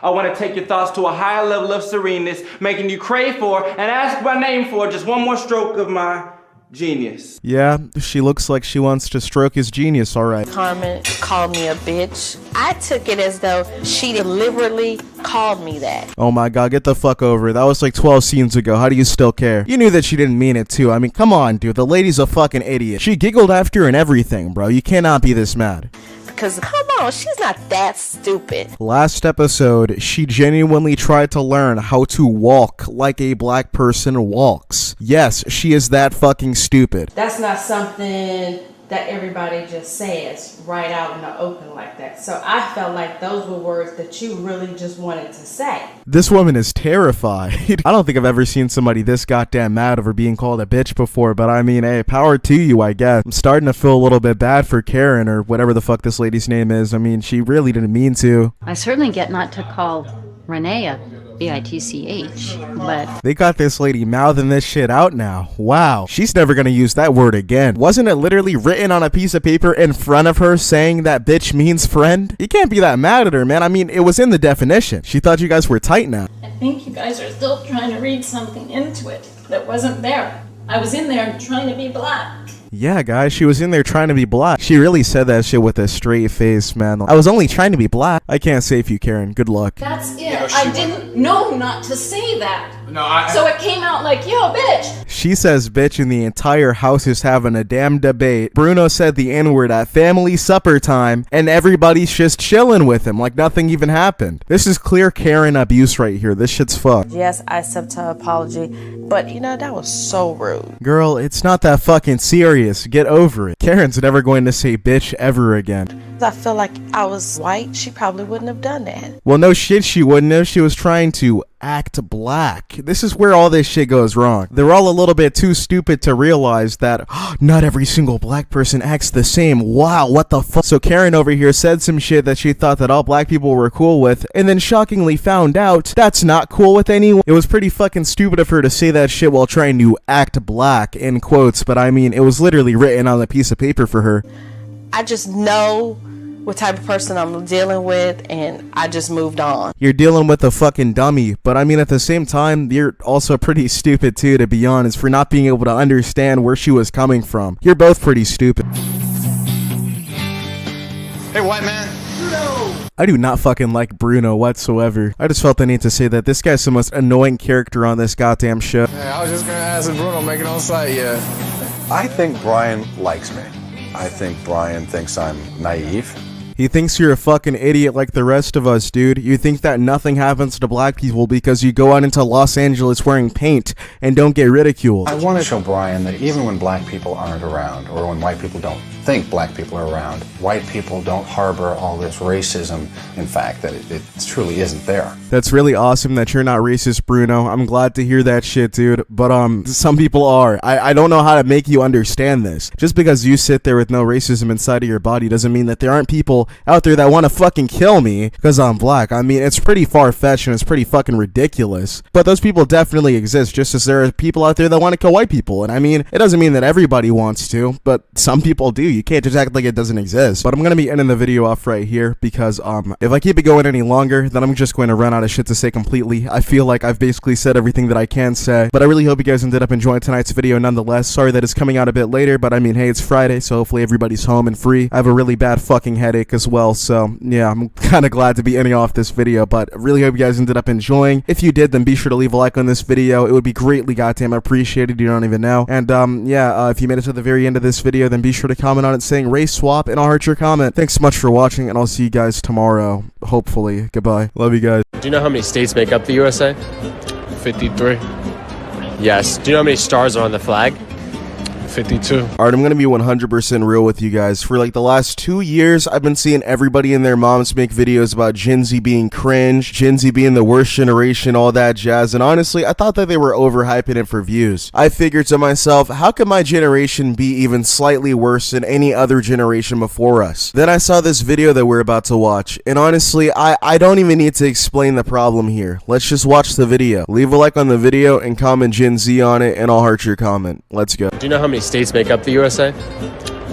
I want to take your thoughts to a higher level of sereneness, making you crave for and ask my name for just one more stroke of my genius. Yeah, she looks like she wants to stroke his genius, alright. Carmen called me a bitch. I took it as though she deliberately called me that. Oh my god, get the fuck over it. That was like 12 scenes ago. How do you still care? You knew that she didn't mean it too. I mean, come on, dude. The lady's a fucking idiot. She giggled after and everything, bro. You cannot be this mad. Because, come on, she's not that stupid. Last episode, she genuinely tried to learn how to walk like a black person walks. Yes, she is that fucking stupid. That's not something that everybody just says right out in the open like that. So I felt like those were words that you really just wanted to say. This woman is terrified. I don't think I've ever seen somebody this goddamn mad over being called a bitch before, but I mean, hey, power to you, I guess. I'm starting to feel a little bit bad for Karen, or whatever the fuck this lady's name is. I mean, she really didn't mean to. I certainly get not to call Renee a bitch, but they got this lady mouthing this shit out now. Wow. She's never gonna use that word again. Wasn't it literally written on a piece of paper in front of her saying that bitch means friend? You can't be that mad at her, man. I mean, it was in the definition. She thought you guys were tight now. I think you guys are still trying to read something into it that wasn't there. I was in there trying to be black. Yeah, guys, she was in there trying to be black. She really said that shit with a straight face, man. I was only trying to be black. I can't save you, Karen. Good luck. That's it. I didn't know not to say that. So it came out like, yo, bitch. She says bitch and the entire house is having a damn debate. Bruno said the N-word at family supper time and everybody's just chilling with him like nothing even happened. This is clear Karen abuse right here. This shit's fucked. Yes, I accept her apology, but you know, that was so rude. Girl, it's not that fucking serious. Get over it. Karen's never going to say bitch ever again. I feel like I was white, she probably wouldn't have done that. Well, no shit, she wouldn't have. She was trying to act black. This is where all this shit goes wrong. They're all a little bit too stupid to realize that not every single black person acts the same. Wow, what the fuck? So Karen over here said some shit that she thought that all black people were cool with, and then shockingly found out that's not cool with anyone. It was pretty fucking stupid of her to say that shit while trying to act black, in quotes, but I mean, it was literally written on a piece of paper for her. I just know what type of person I'm dealing with, and I just moved on. You're dealing with a fucking dummy, but I mean, at the same time, you're also pretty stupid too, to be honest, for not being able to understand where she was coming from. You're both pretty stupid. Hey, white man. I do not fucking like Bruno whatsoever. I just felt the need to say that this guy's the most annoying character on this goddamn show. Yeah, I was just gonna ask if Bruno make it on site yet. I think Brian likes me. I think Brian thinks I'm naive. He thinks you're a fucking idiot like the rest of us, dude. You think that nothing happens to black people because you go out into Los Angeles wearing paint and don't get ridiculed. I want to show Brian that even when black people aren't around, or when white people don't think black people are around, white people don't harbor all this racism. In fact, that it truly isn't there. That's really awesome that you're not racist, Bruno. I'm glad to hear that shit, dude. But some people are. I don't know how to make you understand this. Just because you sit there with no racism inside of your body doesn't mean that there aren't people out there that want to fucking kill me because I'm black. I mean, it's pretty far-fetched and it's pretty fucking ridiculous. But those people definitely exist, just as there are people out there that want to kill white people. And I mean, it doesn't mean that everybody wants to, but some people do. You can't just act like it doesn't exist. But I'm going to be ending the video off right here because if I keep it going any longer, then I'm just going to run out of shit to say completely. I feel like I've basically said everything that I can say. But I really hope you guys ended up enjoying tonight's video nonetheless. Sorry that it's coming out a bit later, but I mean, hey, it's Friday, so hopefully everybody's home and free. I have a really bad fucking headache as well, so yeah, I'm kind of glad to be ending off this video, but I really hope you guys ended up enjoying. If you did, then be sure to leave a like on this video. It would be greatly goddamn appreciated. You don't even know. And if you made it to the very end of this video, then be sure to comment on it saying race swap, and I'll heart your comment. Thanks so much for watching, and I'll see you guys tomorrow, hopefully. Goodbye. Love you guys. Do you know how many states make up the USA? 53. Yes. Do you know how many stars are on the flag? 52. Alright, I'm gonna be 100% real with you guys. For like the last 2 years, I've been seeing everybody and their moms make videos about Gen Z being cringe, Gen Z being the worst generation, all that jazz, and honestly, I thought that they were overhyping it for views. I figured to myself, how can my generation be even slightly worse than any other generation before us? Then I saw this video that we're about to watch, and honestly, I don't even need to explain the problem here. Let's just watch the video. Leave a like on the video and comment Gen Z on it, and I'll heart your comment. Let's go. Do you know how many states make up the USA?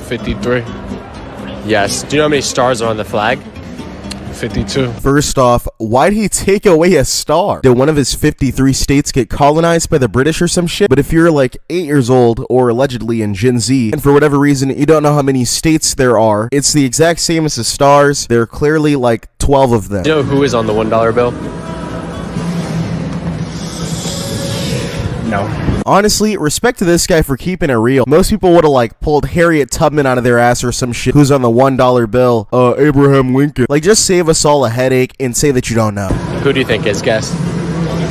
53. Yes. Do you know how many stars are on the flag? 52. First off, why'd he take away a star? Did one of his 53 states get colonized by the British or some shit? But if you're like 8 years old, or allegedly in Gen Z, and for whatever reason you don't know how many states there are, it's the exact same as the stars. There are clearly like 12 of them. Do you know who is on the $1 bill? No. Honestly, respect to this guy for keeping it real. Most people would have like pulled Harriet Tubman out of their ass or some shit. Who's on the $1 bill? Abraham Lincoln. Like, just save us all a headache and say that you don't know. Who do you think is? Guess.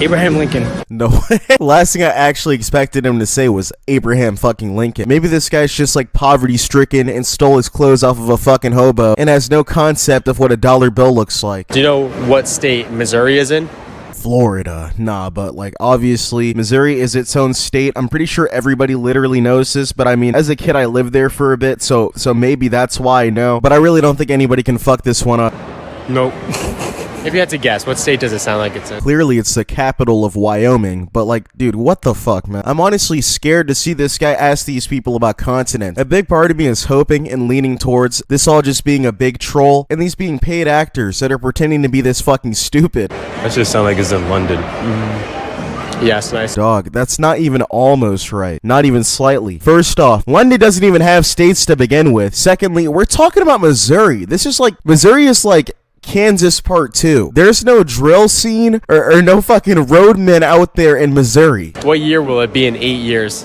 Abraham Lincoln. No way. Last thing I actually expected him to say was Abraham fucking Lincoln. Maybe this guy's just like poverty stricken and stole his clothes off of a fucking hobo and has no concept of what a dollar bill looks like. Do you know what state Missouri is in? Florida. Nah, but like obviously Missouri is its own state. I'm pretty sure everybody literally knows this, but I mean, as a kid I lived there for a bit, so maybe that's why I know. But I really don't think anybody can fuck this one up. Nope. If you had to guess, what state does it sound like it's in? Clearly it's the capital of Wyoming, but like, dude, what the fuck, man? I'm honestly scared to see this guy ask these people about continents. A big part of me is hoping and leaning towards this all just being a big troll, and these being paid actors that are pretending to be this fucking stupid. That just sounds like it's in London. Yes, nice. Dog, that's not even almost right. Not even slightly. First off, London doesn't even have states to begin with. Secondly, we're talking about Missouri. Missouri is like Kansas Part 2. There's no drill scene or no fucking roadmen out there in Missouri. What year will it be in 8 years?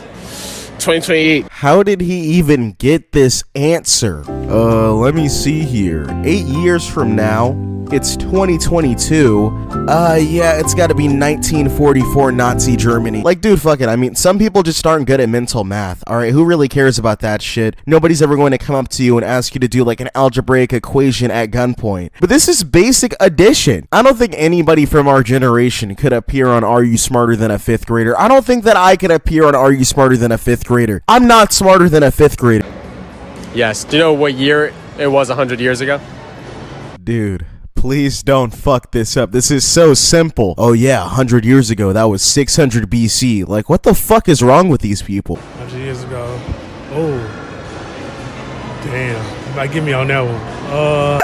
2028. How did he even get this answer? Let me see here. 8 years from now, it's 2022. Yeah, it's gotta be 1944 Nazi Germany. Like, dude, fuck it. I mean, some people just aren't good at mental math, alright? Who really cares about that shit? Nobody's ever going to come up to you and ask you to do, like, an algebraic equation at gunpoint. But this is basic addition. I don't think anybody from our generation could appear on Are You Smarter Than a 5th Grader? I don't think that I could appear on Are You Smarter Than a 5th Grader? I'm not smarter than a 5th grader. Yes. Do you know what year it was 100 years ago? Dude, please don't fuck this up. This is so simple. Oh yeah, 100 years ago, that was 600 BC. Like, what the fuck is wrong with these people? 100 years ago. Oh. Damn. You might get me on that one.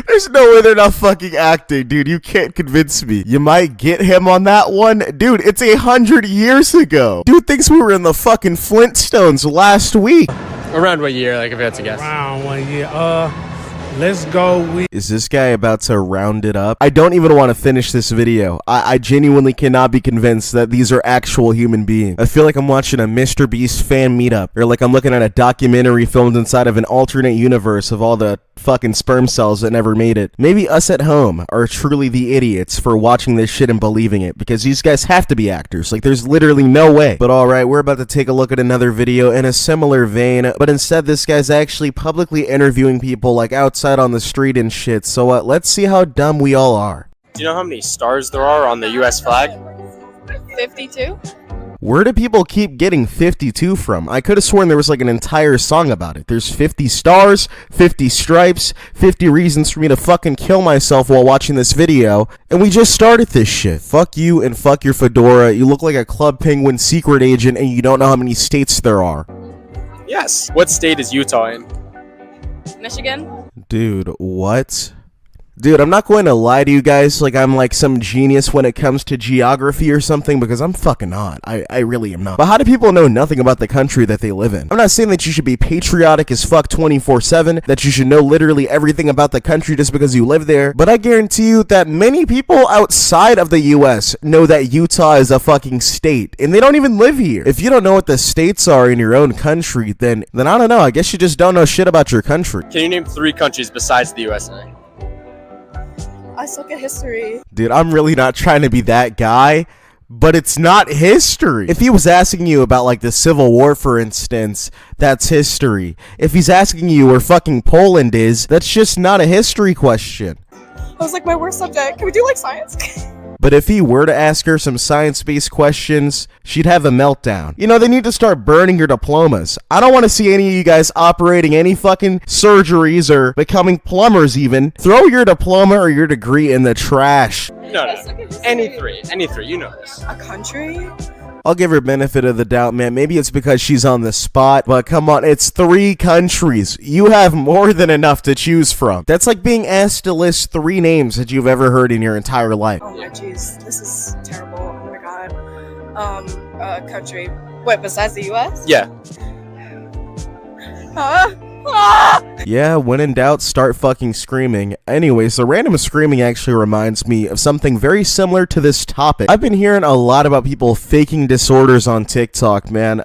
There's no way they're not fucking acting, dude. You can't convince me. You might get him on that one. Dude, it's 100 years ago. Dude thinks we were in the fucking Flintstones last week. Around what year, like, if you had to guess? Around 1 year. Let's go with... Is this guy about to round it up? I don't even want to finish this video. I genuinely cannot be convinced that these are actual human beings. I feel like I'm watching a Mr. Beast fan meetup, or like I'm looking at a documentary filmed inside of an alternate universe of all the fucking sperm cells that never made it. Maybe us at home are truly the idiots for watching this shit and believing it, because these guys have to be actors. Like, there's literally no way. But alright, we're about to take a look at another video in a similar vein, but instead this guy's actually publicly interviewing people like outside on the street and shit. So let's see how dumb we all are. Do you know how many stars there are on the US flag? 52. Where do people keep getting 52 from? I could have sworn there was like an entire song about it. There's 50 stars, 50 stripes, 50 reasons for me to fucking kill myself while watching this video, and we just started this shit. Fuck you and fuck your fedora. You look like a Club Penguin secret agent and you don't know how many states there are. Yes. What state is Utah in? Michigan. Dude, what? Dude, I'm not going to lie to you guys like I'm like some genius when it comes to geography or something, because I'm fucking not. I really am not. But how do people know nothing about the country that they live in? I'm not saying that you should be patriotic as fuck 24/7, that you should know literally everything about the country just because you live there, but I guarantee you that many people outside of the US know that Utah is a fucking state, and they don't even live here. If you don't know what the states are in your own country, then I don't know, I guess you just don't know shit about your country. Can you name 3 countries besides the USA? I suck at history. Dude, I'm really not trying to be that guy, but it's not history. If he was asking you about like the Civil War, for instance, that's history. If he's asking you where fucking Poland is, that's just not a history question. I was like, my worst subject. Can we do like science? But if he were to ask her some science-based questions, she'd have a meltdown. You know, they need to start burning your diplomas. I don't want to see any of you guys operating any fucking surgeries or becoming plumbers even. Throw your diploma or your degree in the trash. No. Any three, you know this. A country? I'll give her benefit of the doubt, man. Maybe it's because she's on the spot, but come on, it's 3 countries. You have more than enough to choose from. That's like being asked to list 3 names that you've ever heard in your entire life. Oh my jeez, this is terrible. Oh my god. Country. Wait, besides the US? Yeah. Yeah, when in doubt, start fucking screaming. Anyways, the random screaming actually reminds me of something very similar to this topic. I've been hearing a lot about people faking disorders on TikTok, man.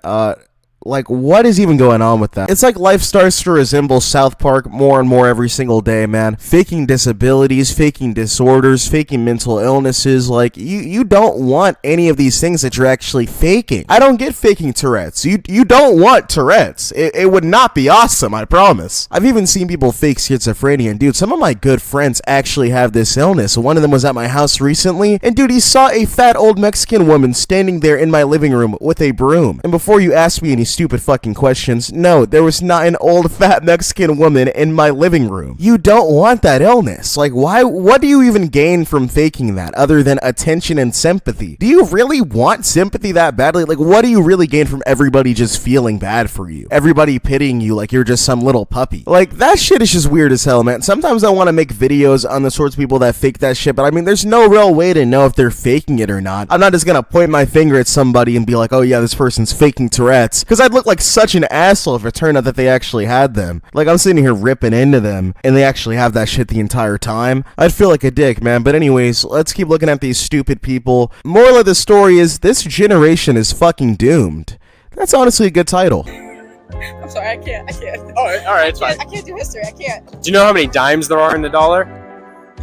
Like, what is even going on with that? It's like life starts to resemble South Park more and more every single day, man. Faking disabilities, faking disorders, faking mental illnesses. Like, you don't want any of these things that you're actually faking. I don't get faking Tourette's. You don't want Tourette's. It would not be awesome, I promise. I've even seen people fake schizophrenia, and dude, some of my good friends actually have this illness. One of them was at my house recently, and dude, he saw a fat old Mexican woman standing there in my living room with a broom. And before you ask me any stupid fucking questions, no, there was not an old fat Mexican woman in my living room. You don't want that illness. Like, why? What do you even gain from faking that other than attention and sympathy? Do you really want sympathy that badly? Like, what do you really gain from everybody just feeling bad for you? Everybody pitying you like you're just some little puppy. Like, that shit is just weird as hell, man. Sometimes I want to make videos on the sorts of people that fake that shit, but I mean, there's no real way to know if they're faking it or not. I'm not just gonna point my finger at somebody and be like, oh yeah, this person's faking Tourette's, because I'd look like such an asshole if it turned out that they actually had them. Like, I'm sitting here ripping into them and they actually have that shit the entire time. I'd feel like a dick, man. But anyways, let's keep looking at these stupid people. Moral of the story is this generation is fucking doomed. That's honestly a good title. I'm sorry, I can't. Alright, it's fine. I can't do history, I can't. Do you know how many dimes there are in the dollar?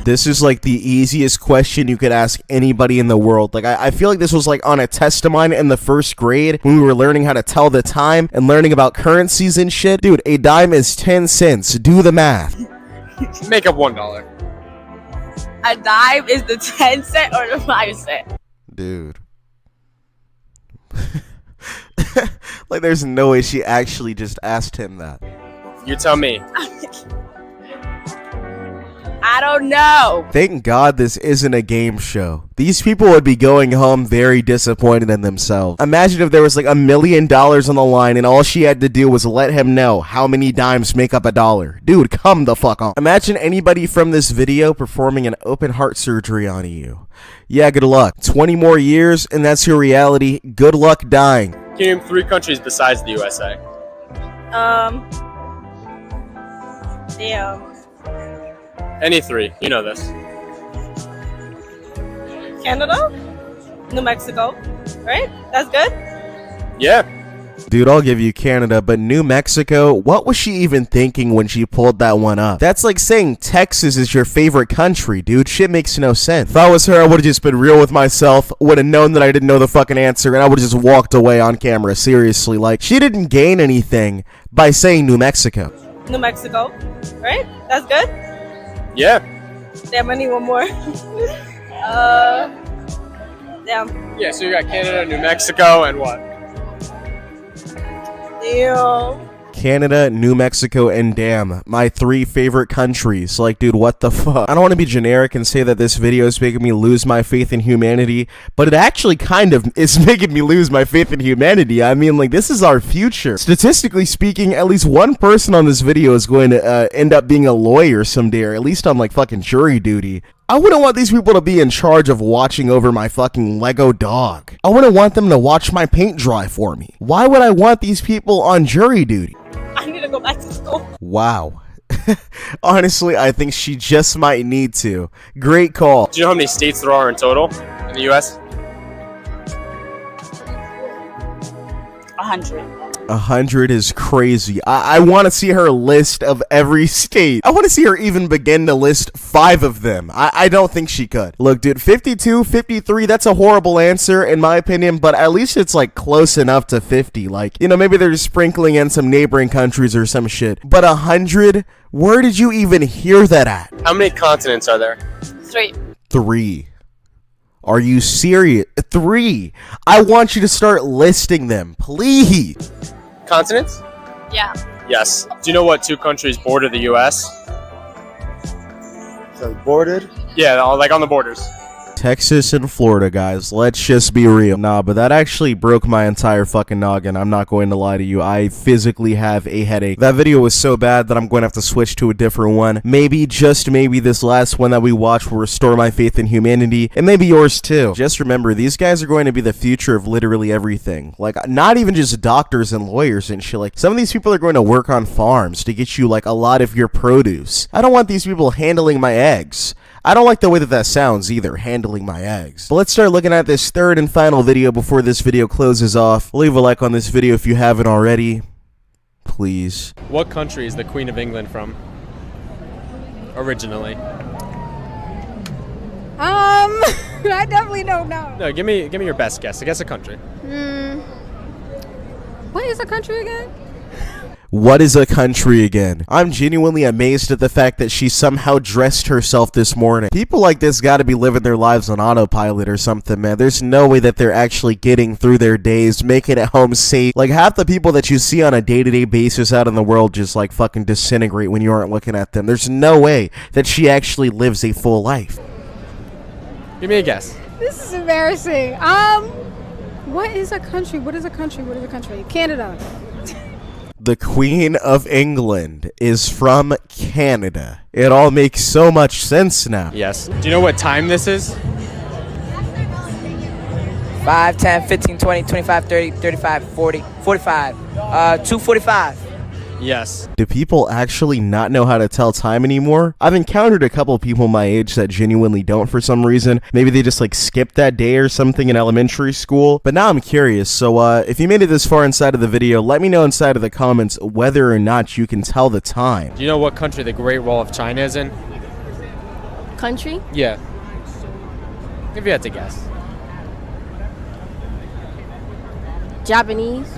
This is like the easiest question you could ask anybody in the world. Like, I feel like this was like on a test of mine in the 1st grade when we were learning how to tell the time and learning about currencies and shit. Dude, a dime is 10 cents. Do the math. Make up $1. A dime is the 10 cent or the 5 cent? Dude. Like, there's no way she actually just asked him that. You tell me. I don't know. Thank God this isn't a game show. These people would be going home very disappointed in themselves. Imagine if there was like $1 million on the line and all she had to do was let him know how many dimes make up $1. Dude, come the fuck on. Imagine anybody from this video performing an open heart surgery on you. Yeah, good luck. 20 more years and that's your reality. Good luck dying. Can you name 3 countries besides the USA? Damn. Any 3, you know this. Canada? New Mexico, right? That's good? Yeah. Dude, I'll give you Canada, but New Mexico, what was she even thinking when she pulled that one up? That's like saying Texas is your favorite country, dude. Shit makes no sense. If I was her, I would have just been real with myself, would have known that I didn't know the fucking answer, and I would have just walked away on camera. Seriously, like, she didn't gain anything by saying New Mexico. New Mexico, right? That's good? Yeah. Damn, I need one more. Damn. Yeah, so you got Canada, New Mexico, and what? Damn. Canada, New Mexico, and damn, my 3 favorite countries. Like, dude, what the fuck? I don't want to be generic and say that this video is making me lose my faith in humanity, but it actually kind of is making me lose my faith in humanity. I mean, like, this is our future. Statistically speaking, at least one person on this video is going to end up being a lawyer someday, or at least on, like, fucking jury duty. I wouldn't want these people to be in charge of watching over my fucking Lego dog. I wouldn't want them to watch my paint dry for me. Why would I want these people on jury duty? I need to go back to school. Wow. Honestly, I think she just might need to. Great call. Do you know how many states there are in total in the U.S.? 100. 100 is crazy. I want to see her list of every state. I want to see her even begin to list 5 of them. I don't think she could. Look, dude, 52, 53, that's a horrible answer in my opinion, but at least it's like close enough to 50. Like, you know, maybe they're just sprinkling in some neighboring countries or some shit. But 100? Where did you even hear that at? How many continents are there? 3. 3. Are you serious? 3. I want you to start listing them, please. Continents? Yeah. Yes. Do you know what 2 countries border the U.S.? So bordered? Yeah, like on the borders. Texas and Florida, guys. Let's just be real. Nah, but that actually broke my entire fucking noggin. I'm not going to lie to you. I physically have a headache. That video was so bad that I'm going to have to switch to a different one. Maybe, just maybe, this last one that we watched will restore my faith in humanity, and maybe yours too. Just remember, these guys are going to be the future of literally everything. Like, not even just doctors and lawyers and shit. Like, some of these people are going to work on farms to get you, like, a lot of your produce. I don't want these people handling my eggs. I don't like the way that that sounds either, handling my eggs. But let's start looking at this third and final video before this video closes off. Leave a like on this video if you haven't already. Please. What country is the Queen of England from? Originally. I definitely don't know. No, give me your best guess. Guess a country. What is a country again? What is a country again? I'm genuinely amazed at the fact that she somehow dressed herself this morning. People like this gotta be living their lives on autopilot or something, man. There's no way that they're actually getting through their days, making it home safe. Like, half the people that you see on a day-to-day basis out in the world just, like, fucking disintegrate when you aren't looking at them. There's no way that she actually lives a full life. Give me a guess. This is embarrassing. What is a country? What is a country? What is a country? Canada. The Queen of England is from Canada. It all makes so much sense now. Yes. Do you know what time this is? 5, 10, 15, 20, 25, 30, 35, 40, 45. 2:45. Yes. Do people actually not know how to tell time anymore? I've encountered a couple people my age that genuinely don't for some reason. Maybe they just like skipped that day or something in elementary school. But now I'm curious. So if you made it this far inside of the video, let me know inside of the comments whether or not you can tell the time. Do you know what country the Great Wall of China is in? Country? Yeah. If you had to guess. Japanese?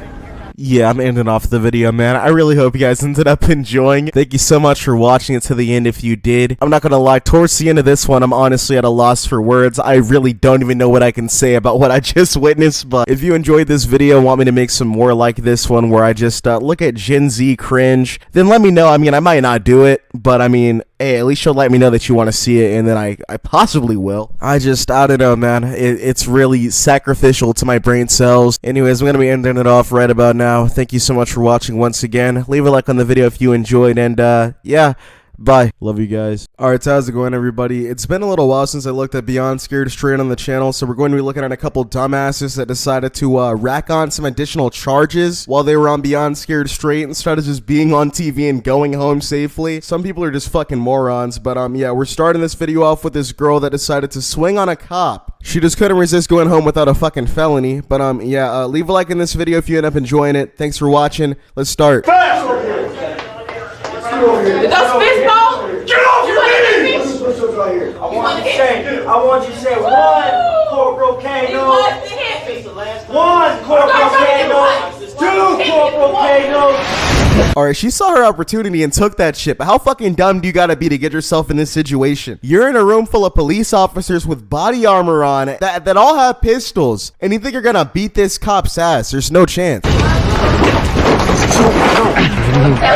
Yeah, I'm ending off the video, man. I really hope you guys ended up enjoying it. Thank you so much for watching it to the end if you did. I'm not gonna lie, towards the end of this one, I'm honestly at a loss for words. I really don't even know what I can say about what I just witnessed, but if you enjoyed this video and want me to make some more like this one where I just look at Gen Z cringe, then let me know. I mean, I might not do it, but I mean, hey, at least you'll let me know that you want to see it, and then I possibly will. I don't know, man. It's really sacrificial to my brain cells. Anyways, I'm going to be ending it off right about now. Thank you so much for watching once again. Leave a like on the video if you enjoyed, and yeah, Bye. Love you guys. Alright, so how's it going, everybody? It's been a little while since I looked at Beyond Scared Straight on the channel, so we're going to be looking at a couple dumbasses that decided to rack on some additional charges while they were on Beyond Scared Straight instead of just being on TV and going home safely. Some people are just fucking morons, but yeah, we're starting this video off with this girl that decided to swing on a cop. She just couldn't resist going home without a fucking felony, but yeah, leave a like in this video if you end up enjoying it. Thanks for watching. Let's start. Did that spitball? Get off your knees! I want you to say one corporal Kano, one corporal Kano, two corporal Kano. Alright, she saw her opportunity and took that shit, but how fucking dumb do you gotta be to get yourself in this situation? You're in a room full of police officers with body armor on that all have pistols, and you think you're gonna beat this cop's ass. There's no chance.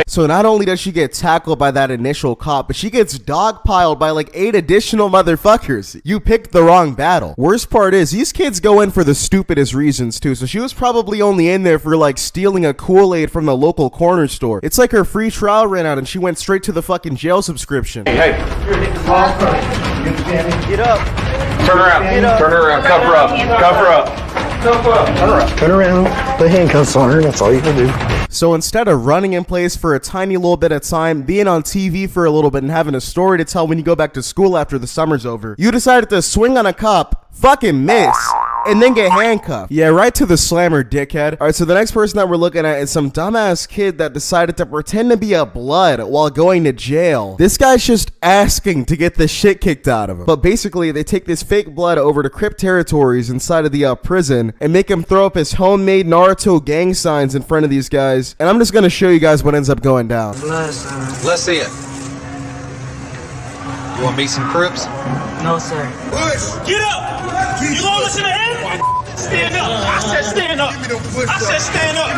So not only does she get tackled by that initial cop, but she gets dogpiled by like 8 additional motherfuckers. You picked the wrong battle. Worst part is, these kids go in for the stupidest reasons too, so she was probably only in there for like stealing a Kool-Aid from the local corner store. It's like her free trial ran out and she went straight to the fucking jail subscription. Hey, get up. Turn around. Turn her around. Cover up. Cover up. Cover up. Turn around. Turn around. Put handcuffs on her. That's all you can do. So instead of running in place for a tiny little bit of time, being on TV for a little bit, and having a story to tell when you go back to school after the summer's over, you decided to swing on a cop, fucking miss, and then get handcuffed. Yeah, right to the slammer, dickhead. Alright, so the next person that we're looking at is some dumbass kid that decided to pretend to be a blood while going to jail. This guy's just asking to get the shit kicked out of him. But basically, they take this fake blood over to Crip territories inside of the prison and make him throw up his homemade Naruto gang signs in front of these guys. And I'm just gonna show you guys what ends up going down. Let's see it. You want to meet some Crips? No, sir. Get up! You gonna listen to him? Stand up! I said stand up! I said stand up!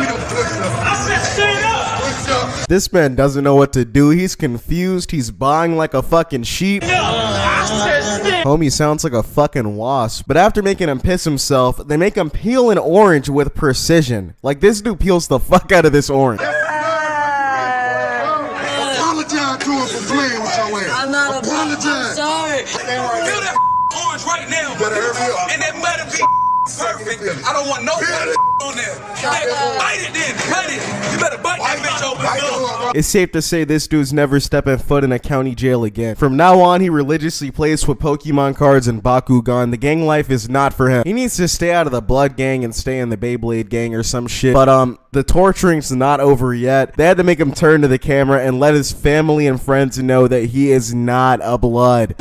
I said stand up! This man doesn't know what to do. He's confused. He's buying like a fucking sheep. Homie sounds like a fucking wasp. But after making him piss himself, they make him peel an orange with precision. Like, this dude peels the fuck out of this orange. Apologize to him for playing with your ass. I'm not apologizing. Sorry. Peel that orange right now. You better hurry up. And that better be perfect. I don't want no on there. Bite it then. Bite it. You better bite that bitch open. It's safe to say this dude's never stepping foot in a county jail again. From now on, he religiously plays with Pokemon cards and Bakugan. The gang life is not for him. He needs to stay out of the Blood gang and stay in the Beyblade gang or some shit. But the torturing's not over yet. They had to make him turn to the camera and let his family and friends know that he is not a blood.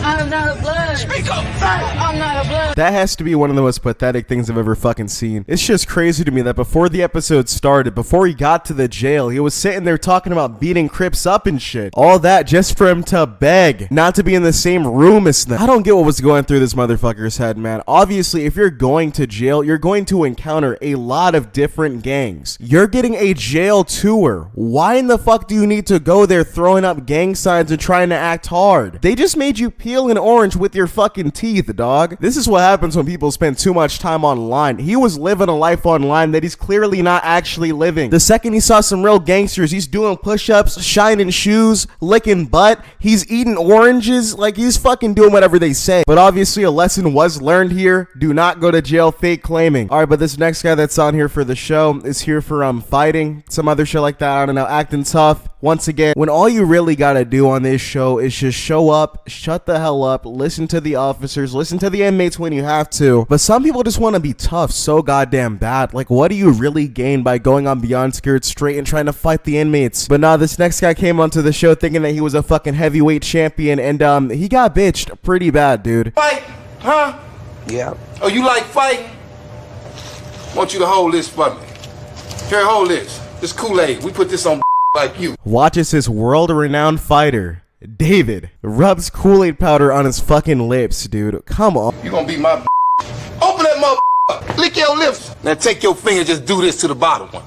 I'm not a blood. Speak up. I'm not a blood. That has to be one of the most pathetic things I've ever fucking seen. It's just crazy to me that before the episode started, before he got to the jail, he was sitting there talking about beating Crips up and shit. All that just for him to beg not to be in the same room as them. I don't get what was going through this motherfucker's head, man. Obviously, if you're going to jail, you're going to encounter a lot of different gangs. You're getting a jail tour. Why in the fuck do you need to go there throwing up gang signs and trying to act hard? They just made you peel an orange with your fucking teeth, dog. This is what happens when people spend too much time online. He was living a life online that he's clearly not actually living. The second he saw some real gangsters, he's doing push-ups, shining shoes, licking butt, he's eating oranges, like he's fucking doing whatever they say. But obviously a lesson was learned here. Do not go to jail fake claiming. Alright, but this next guy that's on here for the show is here for fighting, some other shit like that, I don't know, acting tough. Once again, when all you really gotta do on this show is just show up, shut the hell up, listen to the officers, listen to the inmates when you have to. But some people just want to be tough so goddamn bad. Like, what do you really gain by going on Beyond Scared Straight and trying to fight the inmates? But nah, this next guy came onto the show thinking that he was a fucking heavyweight champion, and he got bitched pretty bad, dude. Fight, huh? Yeah. Oh, you like fighting? I want you to hold this for me. Here, hold this. This Kool-Aid. We put this on like you. Watch as this world-renowned fighter, David, rubs Kool-Aid powder on his fucking lips, dude. Come on. You gonna be my Open that mother. Lick your lips. Now take your finger, just do this to the bottom one.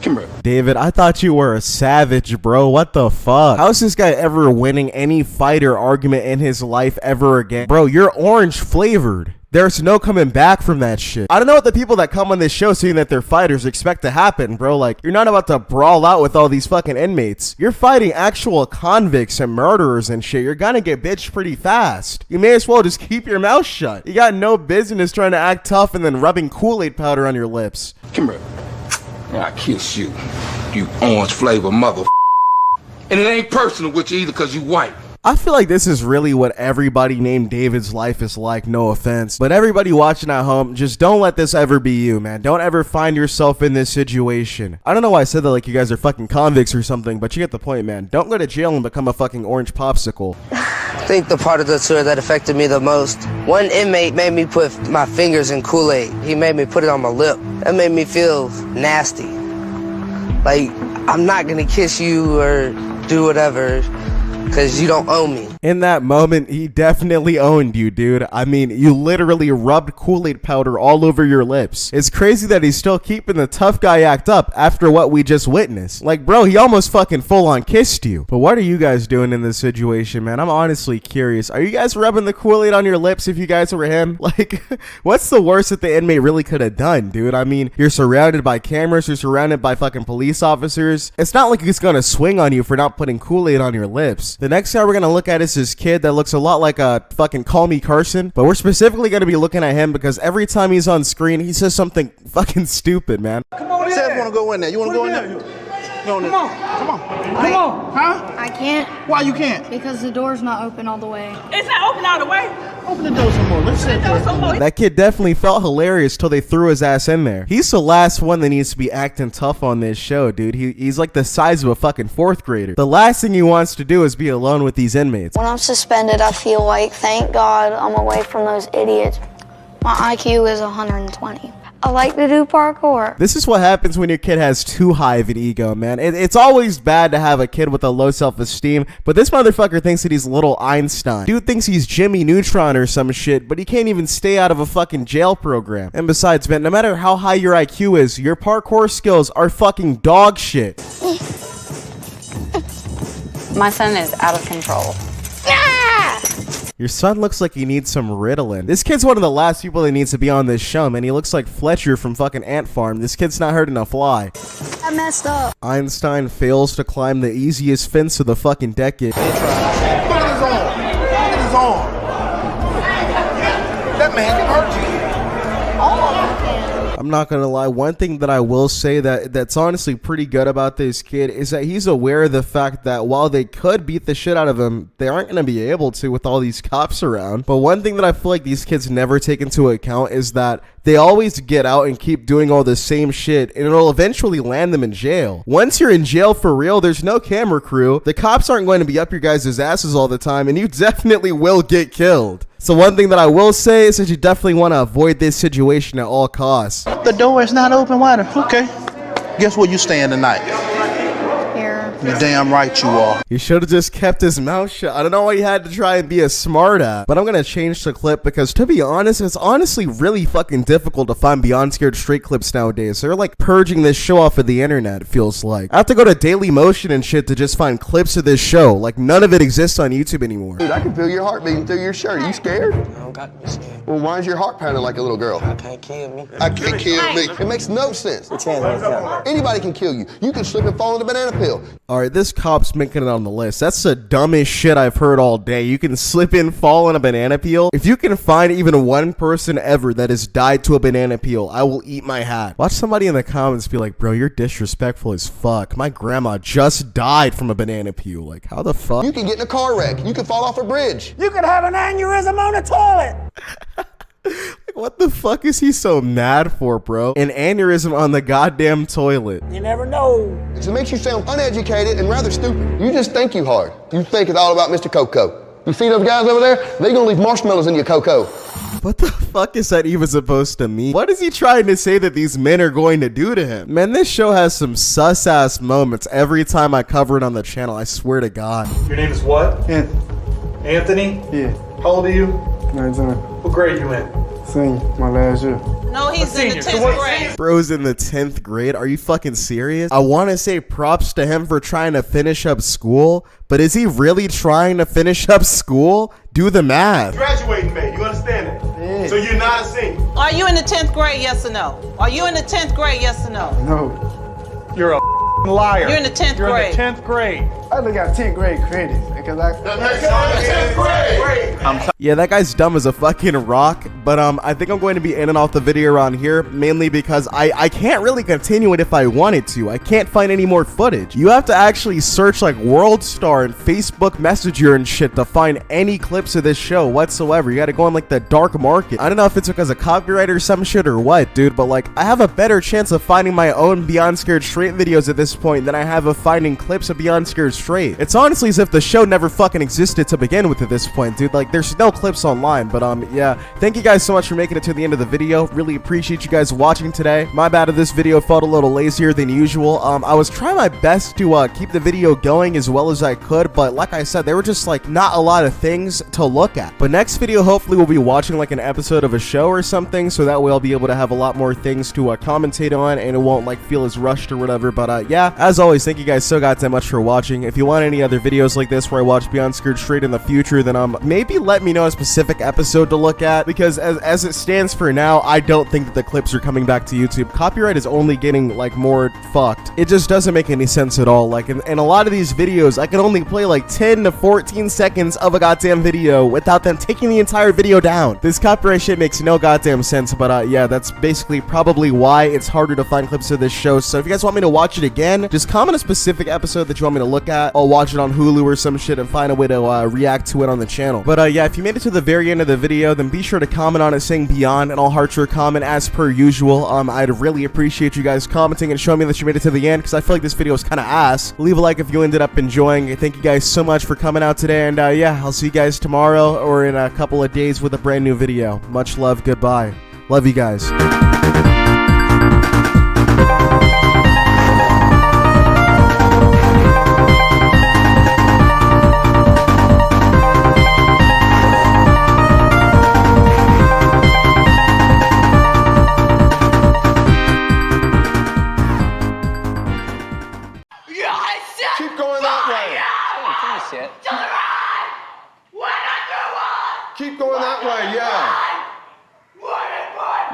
Come here. David, I thought you were a savage, bro. What the fuck? How's this guy ever winning any fighter argument in his life ever again? Bro, you're orange flavored. There's no coming back from that shit. I don't know what the people that come on this show saying that they're fighters expect to happen, bro. Like, you're not about to brawl out with all these fucking inmates. You're fighting actual convicts and murderers and shit. You're gonna get bitched pretty fast. You may as well just keep your mouth shut. You got no business trying to act tough and then rubbing Kool-Aid powder on your lips. Come here. I kiss you, you orange flavor mother. And it ain't personal with you either because you white. I feel like this is really what everybody named David's life is like, no offense. But everybody watching at home, just don't let this ever be you, man. Don't ever find yourself in this situation. I don't know why I said that like you guys are fucking convicts or something, but you get the point, man. Don't go to jail and become a fucking orange popsicle. I think the part of the tour that affected me the most, one inmate made me put my fingers in Kool-Aid. He made me put it on my lip. That made me feel nasty. Like, I'm not gonna kiss you or do whatever, because you don't owe me. In that moment, he definitely owned you, dude. I mean, you literally rubbed Kool-Aid powder all over your lips. It's crazy that he's still keeping the tough guy act up after what we just witnessed. Like, bro, he almost fucking full-on kissed you. But what are you guys doing in this situation, man? I'm honestly curious. Are you guys rubbing the Kool-Aid on your lips if you guys were him? Like, what's the worst that the inmate really could have done, dude? I mean, you're surrounded by cameras. You're surrounded by fucking police officers. It's not like he's gonna swing on you for not putting Kool-Aid on your lips. The next guy we're gonna look at is this kid that looks a lot like a fucking Call Me Carson, but we're specifically gonna be looking at him because every time he's on screen, he says something fucking stupid, man. Come on, you want to go in there? You want to go in there? Come on, huh? I can't. Why you can't? Because the door's not open all the way. It's not open all the way. Open the door some more. Let's sit there. That kid definitely felt hilarious till they threw his ass in there. He's the last one that needs to be acting tough on this show, dude. He's like the size of a fucking 4th grader. The last thing he wants to do is be alone with these inmates. When I'm suspended, I feel like, thank God I'm away from those idiots. My IQ is 120. I like to do parkour. This is what happens when your kid has too high of an ego, man. It's always bad to have a kid with a low self-esteem, but this motherfucker thinks that he's little Einstein. Dude thinks he's Jimmy Neutron or some shit, but he can't even stay out of a fucking jail program. And besides, man, no matter how high your IQ is, your parkour skills are fucking dog shit. My son is out of control. Your son looks like he needs some Ritalin. This kid's one of the last people that needs to be on this show, man. He looks like Fletcher from fucking Ant Farm. This kid's not hurting a fly. I messed up. Einstein fails to climb the easiest fence of the fucking decade. Look at his arm. Look at his arm. That man can hurt you. I'm not gonna lie, one thing that I will say that's honestly pretty good about this kid is that he's aware of the fact that while they could beat the shit out of him, they aren't gonna be able to with all these cops around. But one thing that I feel like these kids never take into account is that they always get out and keep doing all the same shit, and it'll eventually land them in jail. Once you're in jail for real, there's no camera crew, the cops aren't going to be up your guys' asses all the time, and you definitely will get killed. So one thing that I will say is that you definitely want to avoid this situation at all costs. The door is not open wider. Okay. Guess where you staying tonight? Here. You're damn right you are. He should have just kept his mouth shut. I don't know why he had to try and be a smart ass. But I'm going to change the clip because, to be honest, it's honestly really fucking difficult to find Beyond Scared straight clips nowadays. They're like purging this show off of the internet, it feels like. I have to go to Daily Motion and shit to just find clips of this show. Like, none of it exists on YouTube anymore. Dude, I can feel your heart beating through your shirt. Are you scared? I don't got to be scared. Well, why is your heart pounding like a little girl? I can't kill me. I can't kill me. It makes no sense. Anybody can kill you. You can slip and fall in the banana peel. Alright, this cop's making it on the list. That's the dumbest shit I've heard all day. You can slip and fall in a banana peel. If you can find even one person ever that has died to a banana peel, I will eat my hat. Watch somebody in the comments be like, bro, you're disrespectful as fuck. My grandma just died from a banana peel. Like, how the fuck? You can get in a car wreck. You can fall off a bridge. You could have an aneurysm on the toilet. What the fuck is he so mad for, bro? An aneurysm on the goddamn toilet. You never know. It makes you sound uneducated and rather stupid. You just think you hard. You think it's all about Mr. Coco. You see those guys over there? They gonna leave marshmallows in your cocoa. What the fuck is that even supposed to mean? What is he trying to say that these men are going to do to him? Man, this show has some sus-ass moments every time I cover it on the channel, I swear to God. Your name is what? Anthony? Yeah. How old are you? 19. What grade you in? Senior, my last year. No, he's in the 10th grade. Bro's in the 10th grade. Are you fucking serious? I want to say props to him for trying to finish up school, but is he really trying to finish up school? Do the math. Graduating, man. You understand that? Yeah. said. So you're not a singer? Are you in the 10th grade, yes or no? Are you in the 10th grade, yes or no? No. You're a liar. You're in the 10th You're grade. in the 10th grade. I only got 10th grade credit because I. The next time is 10th grade. Yeah, that guy's dumb as a fucking rock, but I think I'm going to be ending off the video around here, mainly because I can't really continue it if I wanted to. I can't find any more footage. You have to actually search like World Star and Facebook Messenger and shit to find any clips of this show whatsoever. You gotta go on like the dark market. I don't know if it's because of copyright or some shit or what, dude, but like I have a better chance of finding my own Beyond Scared Straight videos at this point than I have of finding clips of Beyond Scared Straight. It's honestly as if the show never fucking existed to begin with at this point, dude. Like there's no clips online, but yeah, thank you guys so much for making it to the end of the video. Really appreciate you guys watching today. My bad if this video felt a little lazier than usual. I was trying my best to keep the video going as well as I could, but like I said, there were just like not a lot of things to look at. But next video, hopefully we'll be watching like an episode of a show or something, so that way I'll be able to have a lot more things to commentate on, and it won't like feel as rushed or whatever. But yeah, as always, thank you guys so goddamn much for watching. If you want any other videos like this where I watch Beyond Scared Straight in the future, then maybe let me know a specific episode to look at, because as it stands for now, I don't think that the clips are coming back to YouTube. Copyright is only getting like more fucked. It just doesn't make any sense at all. Like in a lot of these videos, I can only play like 10 to 14 seconds of a goddamn video without them taking the entire video down. This copyright shit makes no goddamn sense, but yeah, that's basically probably why it's harder to find clips of this show. So if you guys want me to watch it again, just comment a specific episode that you want me to look at. I'll watch it on Hulu or some shit and find a way to react to it on the channel. But yeah, if you made it to the very end of the video, then be sure to comment on it saying Beyond, and I'll heart your comment as per usual. I'd really appreciate you guys commenting and showing me that you made it to the end, because I feel like this video is kind of ass. Leave a like if you ended up enjoying. Thank you guys so much for coming out today, and yeah, I'll see you guys tomorrow or in a couple of days with a brand new video. Much love, goodbye. Love you guys. Keep going that way. Keep going that way, yeah.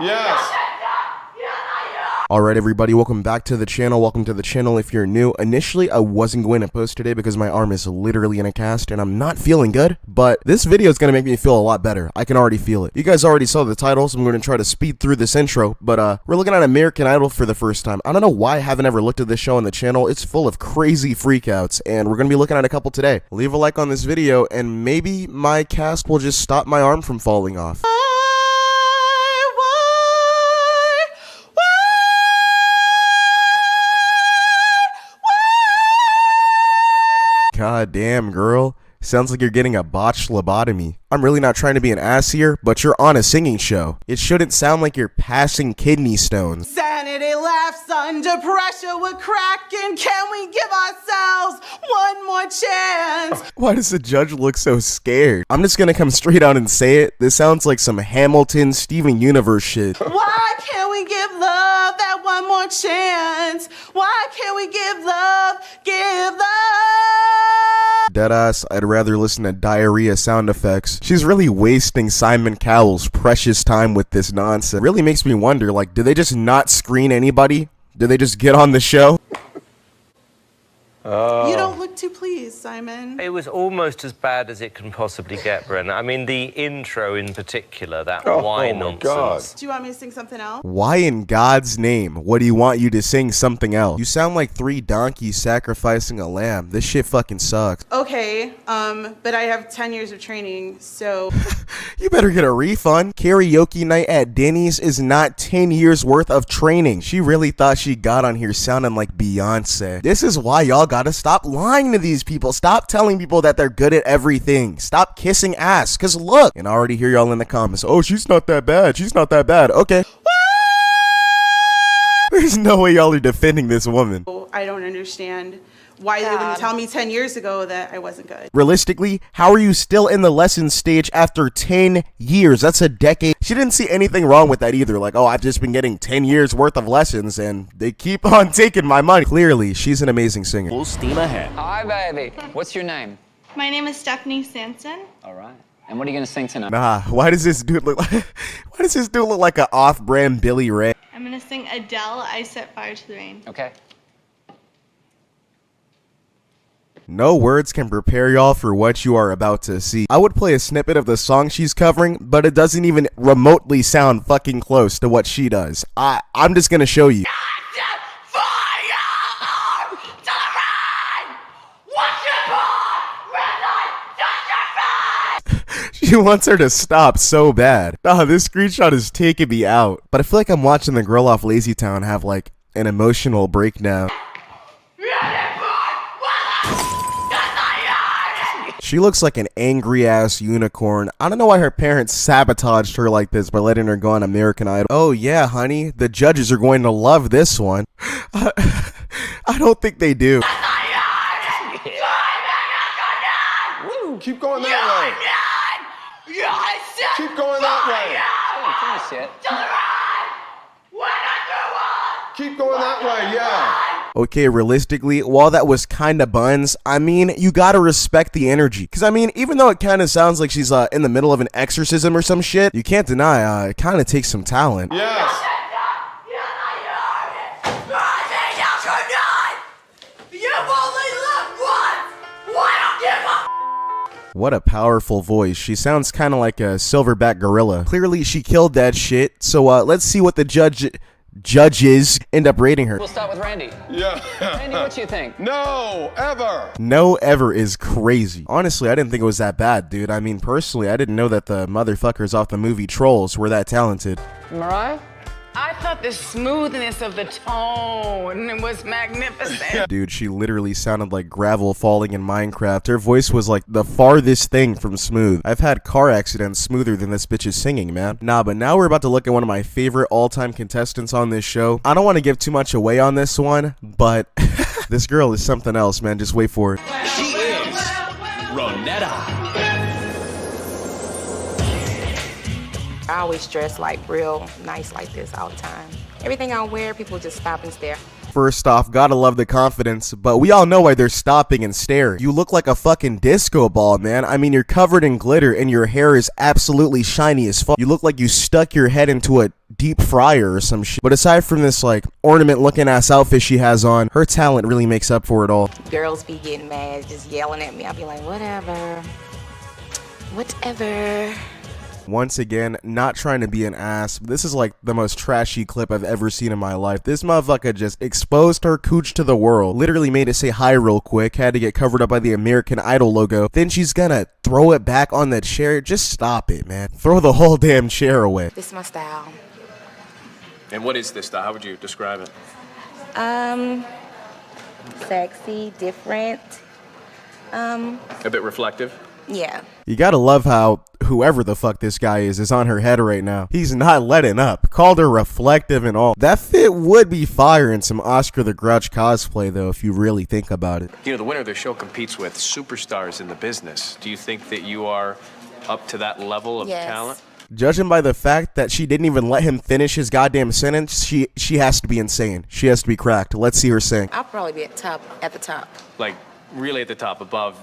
Yes. Alright everybody, welcome back to the channel. Welcome to the channel if you're new. Initially, I wasn't going to post today because my arm is literally in a cast and I'm not feeling good, but this video is going to make me feel a lot better. I can already feel it. You guys already saw the title, so I'm going to try to speed through this intro, but we're looking at American Idol for the first time. I don't know why I haven't ever looked at this show on the channel. It's full of crazy freakouts, and we're going to be looking at a couple today. Leave a like on this video, and maybe my cast will just stop my arm from falling off. God damn, girl. Sounds like you're getting a botched lobotomy. I'm really not trying to be an ass here, but you're on a singing show. It shouldn't sound like you're passing kidney stones. Sanity laughs under pressure. We're cracking. Can we give ourselves one more chance? Why does the judge look so scared? I'm just gonna come straight out and say it. This sounds like some Hamilton, Steven Universe shit. Why can't we give love that one more chance? Why can't we give love, Deadass, I'd rather listen to diarrhea sound effects. She's really wasting Simon Cowell's precious time with this nonsense. Really makes me wonder, like, did they just not screen anybody? Did they just get on the show? You don't look too pleased, Simon. It was almost as bad as it can possibly get, Brenna. I mean, the intro in particular, that why nonsense. Do you want me to sing something else? Why in God's name? What do you want you to sing something else? You sound like 3 donkeys sacrificing a lamb. This shit fucking sucks. Okay, but I have 10 years of training, so... You better get a refund. Karaoke night at Denny's is not 10 years worth of training. She really thought she got on here sounding like Beyonce. This is why y'all gotta stop lying to these people. Stop telling people that they're good at everything. Stop kissing ass. Cause look, and I already hear y'all in the comments, oh, she's not that bad. She's not that bad. Okay. There's no way y'all are defending this woman. I don't understand why they wouldn't tell me 10 years ago that I wasn't good. Realistically, how are you still in the lesson stage after 10 years? That's a decade. She didn't see anything wrong with that either. Like, oh, I've just been getting 10 years worth of lessons and they keep on taking my money. Clearly, she's an amazing singer. Full steam ahead. Hi, baby. What's your name? My name is Stephanie Sanson. All right. And what are you gonna sing tonight? Nah, why does this dude look like why does this dude look like an off-brand Billy Ray? I'm gonna sing Adele, I Set Fire to the Rain. Okay. No words can prepare y'all for what you are about to see. I would play a snippet of the song she's covering, but it doesn't even remotely sound fucking close to what she does. I'm just gonna show you. She wants her to stop so bad. Oh, this screenshot is taking me out. But I feel like I'm watching the girl off Lazy Town have like an emotional breakdown. She looks like an angry ass unicorn. I don't know why her parents sabotaged her like this by letting her go on American Idol. Oh yeah, honey, the judges are going to love this one. I don't think they do. Keep going that way. Keep going that way. Keep going that way, yeah. Okay, realistically, while that was kinda buns, I mean, you gotta respect the energy. Cause I mean, even though it kinda sounds like she's in the middle of an exorcism or some shit, you can't deny, it kinda takes some talent. Yes. What a powerful voice. She sounds kind of like a silverback gorilla. Clearly, she killed that shit. So let's see what the judges end up rating her. We'll start with Randy. Yeah. Randy, what do you think? No, ever. No ever is crazy. Honestly, I didn't think it was that bad, dude. I mean, personally, I didn't know that the motherfuckers off the movie Trolls were that talented. Mariah? I thought the smoothness of the tone was magnificent. Dude, she literally sounded like gravel falling in Minecraft. Her voice was like the farthest thing from smooth. I've had car accidents smoother than this bitch's singing, man. Nah, but now we're about to look at one of my favorite all-time contestants on this show. I don't want to give too much away on this one, but this girl is something else, man. Just wait for it. She is Ronetta. I always dress like real nice like this all the time. Everything I wear, people just stop and stare. First off, gotta love the confidence, but we all know why they're stopping and staring. You look like a fucking disco ball, man. I mean, you're covered in glitter and your hair is absolutely shiny as fuck. You look like you stuck your head into a deep fryer or some shit. But aside from this, like, ornament looking ass outfit she has on, her talent really makes up for it all. Girls be getting mad, just yelling at me. I'll be like, whatever. Whatever. Once again, not trying to be an ass, but this is like the most trashy clip I've ever seen in my life. This motherfucker just exposed her cooch to the world. Literally made it say hi real quick, had to get covered up by the American Idol logo. Then she's gonna throw it back on the chair. Just stop it, man. Throw the whole damn chair away. This is my style. And what is this style? How would you describe it? Sexy, different. A bit reflective? Yeah. You gotta love how whoever the fuck this guy is on her head right now. He's not letting up. Called her reflective and all. That fit would be fire in some Oscar the Grouch cosplay, though, if you really think about it. You know, the winner of the show competes with superstars in the business. Do you think that you are up to that level of talent? Judging by the fact that she didn't even let him finish his goddamn sentence, she has to be insane. She has to be cracked. Let's see her sing. I'll probably be at the top. Like, really at the top, above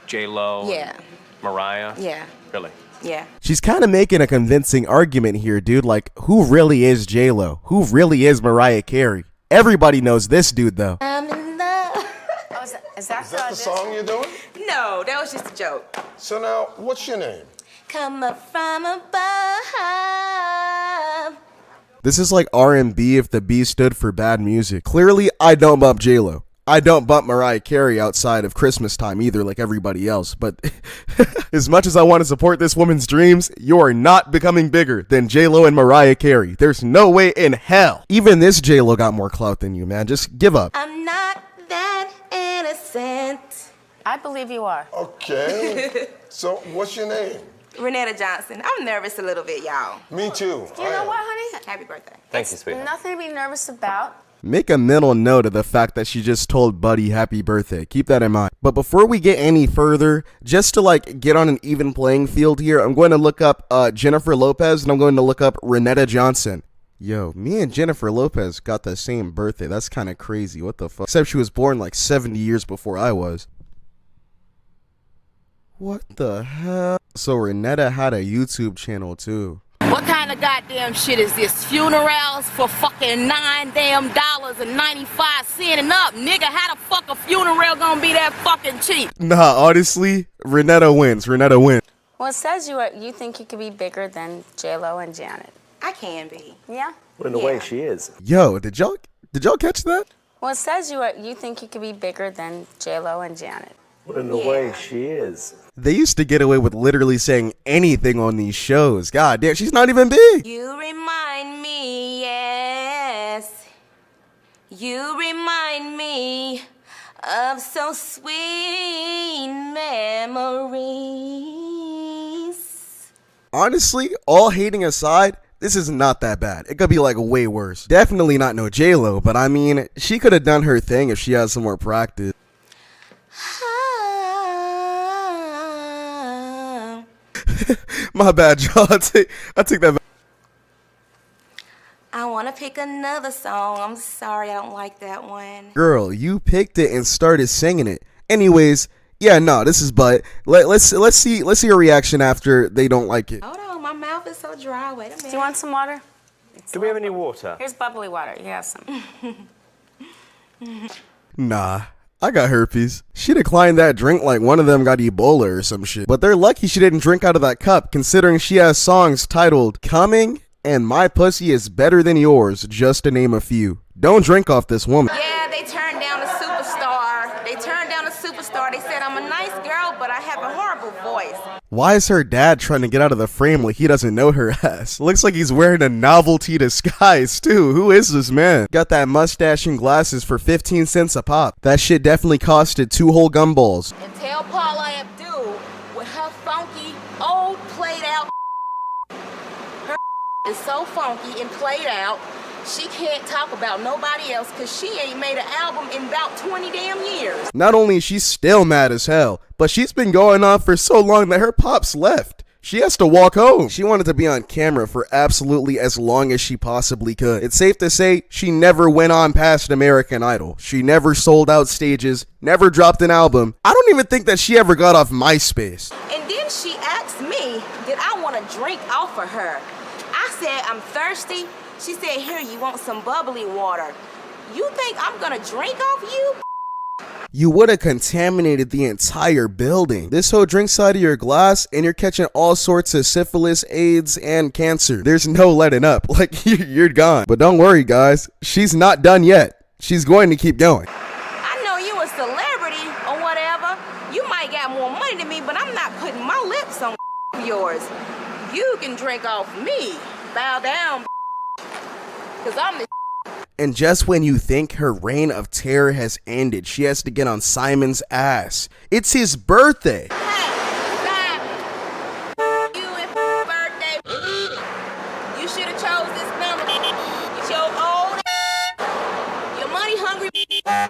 J-Lo? Yeah. Mariah? Yeah. Really? Yeah. She's kind of making a convincing argument here, dude. Like, who really is J-Lo? Who really is Mariah Carey? Everybody knows this dude, though. I'm in love. Is that the song you're doing? No, that was just a joke. So now, what's your name? Come up from above. This is like R&B if the B stood for bad music. Clearly, I don't bump J-Lo. I don't bump Mariah Carey outside of Christmas time either, like everybody else. But as much as I want to support this woman's dreams, you are not becoming bigger than J-Lo and Mariah Carey. There's no way in hell. Even this J-Lo got more clout than you, man. Just give up. I'm not that innocent. I believe you are. Okay. So, what's your name? Ronetta Johnson. I'm nervous a little bit, y'all. Me too. You know what, honey? Happy birthday. Thank you, sweetheart. Nothing to be nervous about. Make a mental note of the fact that she just told Buddy happy birthday. Keep that in mind. But before we get any further, just to like get on an even playing field here, I'm going to look up Jennifer Lopez and I'm going to look up Ronetta Johnson. Yo, me and Jennifer Lopez got the same birthday. That's kind of crazy. What the fuck? Except she was born like 70 years before I was. What the hell? So Renetta had a YouTube channel too. What kind of goddamn shit is this? Funerals for fucking $9 and up, nigga. How the fuck a funeral gonna be that fucking cheap? Nah, honestly, Renetta wins. Renetta wins. Well, it says you think you could be bigger than J-Lo and Janet. I can be. Yeah? Well, in the way she is. Yo, did y'all catch that? Well, it says you think you could be bigger than J-Lo and Janet. Well, in the way she is. They used to get away with literally saying anything on these shows. God damn, she's not even big. You remind me, yes. You remind me of so sweet memories. Honestly, all hating aside, this is not that bad. It could be like way worse. Definitely not no J-Lo, but I mean, she could have done her thing if she had some more practice. My bad, y'all. I take that back. I want to pick another song. I'm sorry, I don't like that one. Girl, you picked it and started singing it. Anyways, yeah, no, this is but let's see your reaction after they don't like it. Hold on, my mouth is so dry. Wait a minute. Do you want some water? Do we have any water? Here's bubbly water. You have some. Nah, I got herpes. She declined that drink like one of them got Ebola or some shit. But they're lucky she didn't drink out of that cup, considering she has songs titled Coming and My Pussy Is Better Than Yours, just to name a few. Don't drink off this woman. Yeah, they turned down a superstar. They turned down a superstar. They said I'm a nice girl, but I have a horrible voice. Why is her dad trying to get out of the frame like he doesn't know her ass? Looks like he's wearing a novelty disguise too. Who is this man? Got that mustache and glasses for 15 cents a pop. That shit definitely costed 2 whole gumballs. And tell Paula Abdul with her funky, old, played out her is so funky and played out, she can't talk about nobody else because she ain't made an album in about 20 damn years. Not only is she still mad as hell, but she's been going on for so long that her pops left. She has to walk home. She wanted to be on camera for absolutely as long as she possibly could. It's safe to say she never went on past American Idol. She never sold out stages, never dropped an album. I don't even think that she ever got off MySpace. And then she asked me, did I want to drink off of her? I said, I'm thirsty. She said, here, you want some bubbly water. You think I'm gonna drink off you? You would have contaminated the entire building. This whole drinks out of your glass and you're catching all sorts of syphilis, AIDS, and cancer. There's no letting up. Like, you're gone. But don't worry, guys. She's not done yet. She's going to keep going. I know you a celebrity or whatever. You might got more money than me, but I'm not putting my lips on yours. You can drink off me. Bow down, because I'm the. And just when you think her reign of terror has ended, she has to get on Simon's ass. It's his birthday. You should have chose this number. It's your old you're money hungry,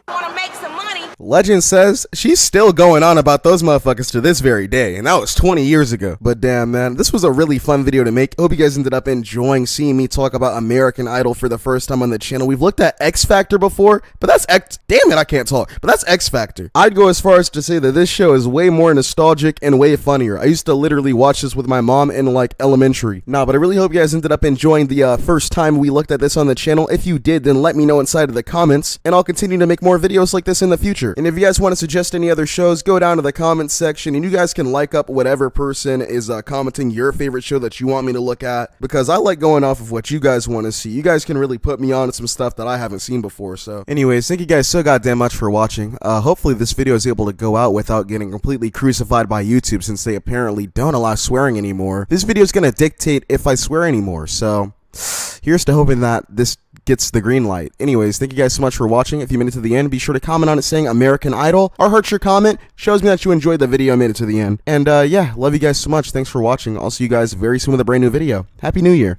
want to make some money. Legend says she's still going on about those motherfuckers to this very day, and that was 20 years ago. But damn, man, this was a really fun video to make. Hope you guys ended up enjoying seeing me talk about American Idol for the first time on the channel. We've looked at X Factor before, but that's damn it, I can't talk. But that's X Factor. I'd go as far as to say that this show is way more nostalgic and way funnier. I used to literally watch this with my mom in like elementary. Nah, but I really hope you guys ended up enjoying the first time we looked at this on the channel. If you did, then let me know inside of the comments, and I'll continue to make more videos like this in the future. And if you guys want to suggest any other shows, go down to the comments section and you guys can like up whatever person is commenting your favorite show that you want me to look at, because I like going off of what you guys want to see. You guys can really put me on to some stuff that I haven't seen before. So anyways, thank you guys so goddamn much for watching. Hopefully this video is able to go out without getting completely crucified by YouTube, since they apparently don't allow swearing anymore. This video is going to dictate if I swear anymore, so here's to hoping that this gets the green light. Anyways, thank you guys so much for watching. If you made it to the end, be sure to comment on it saying American Idol. Our heart your comment shows me that you enjoyed the video and made it to the end. And yeah, love you guys so much. Thanks for watching. I'll see you guys very soon with a brand new video. Happy New Year.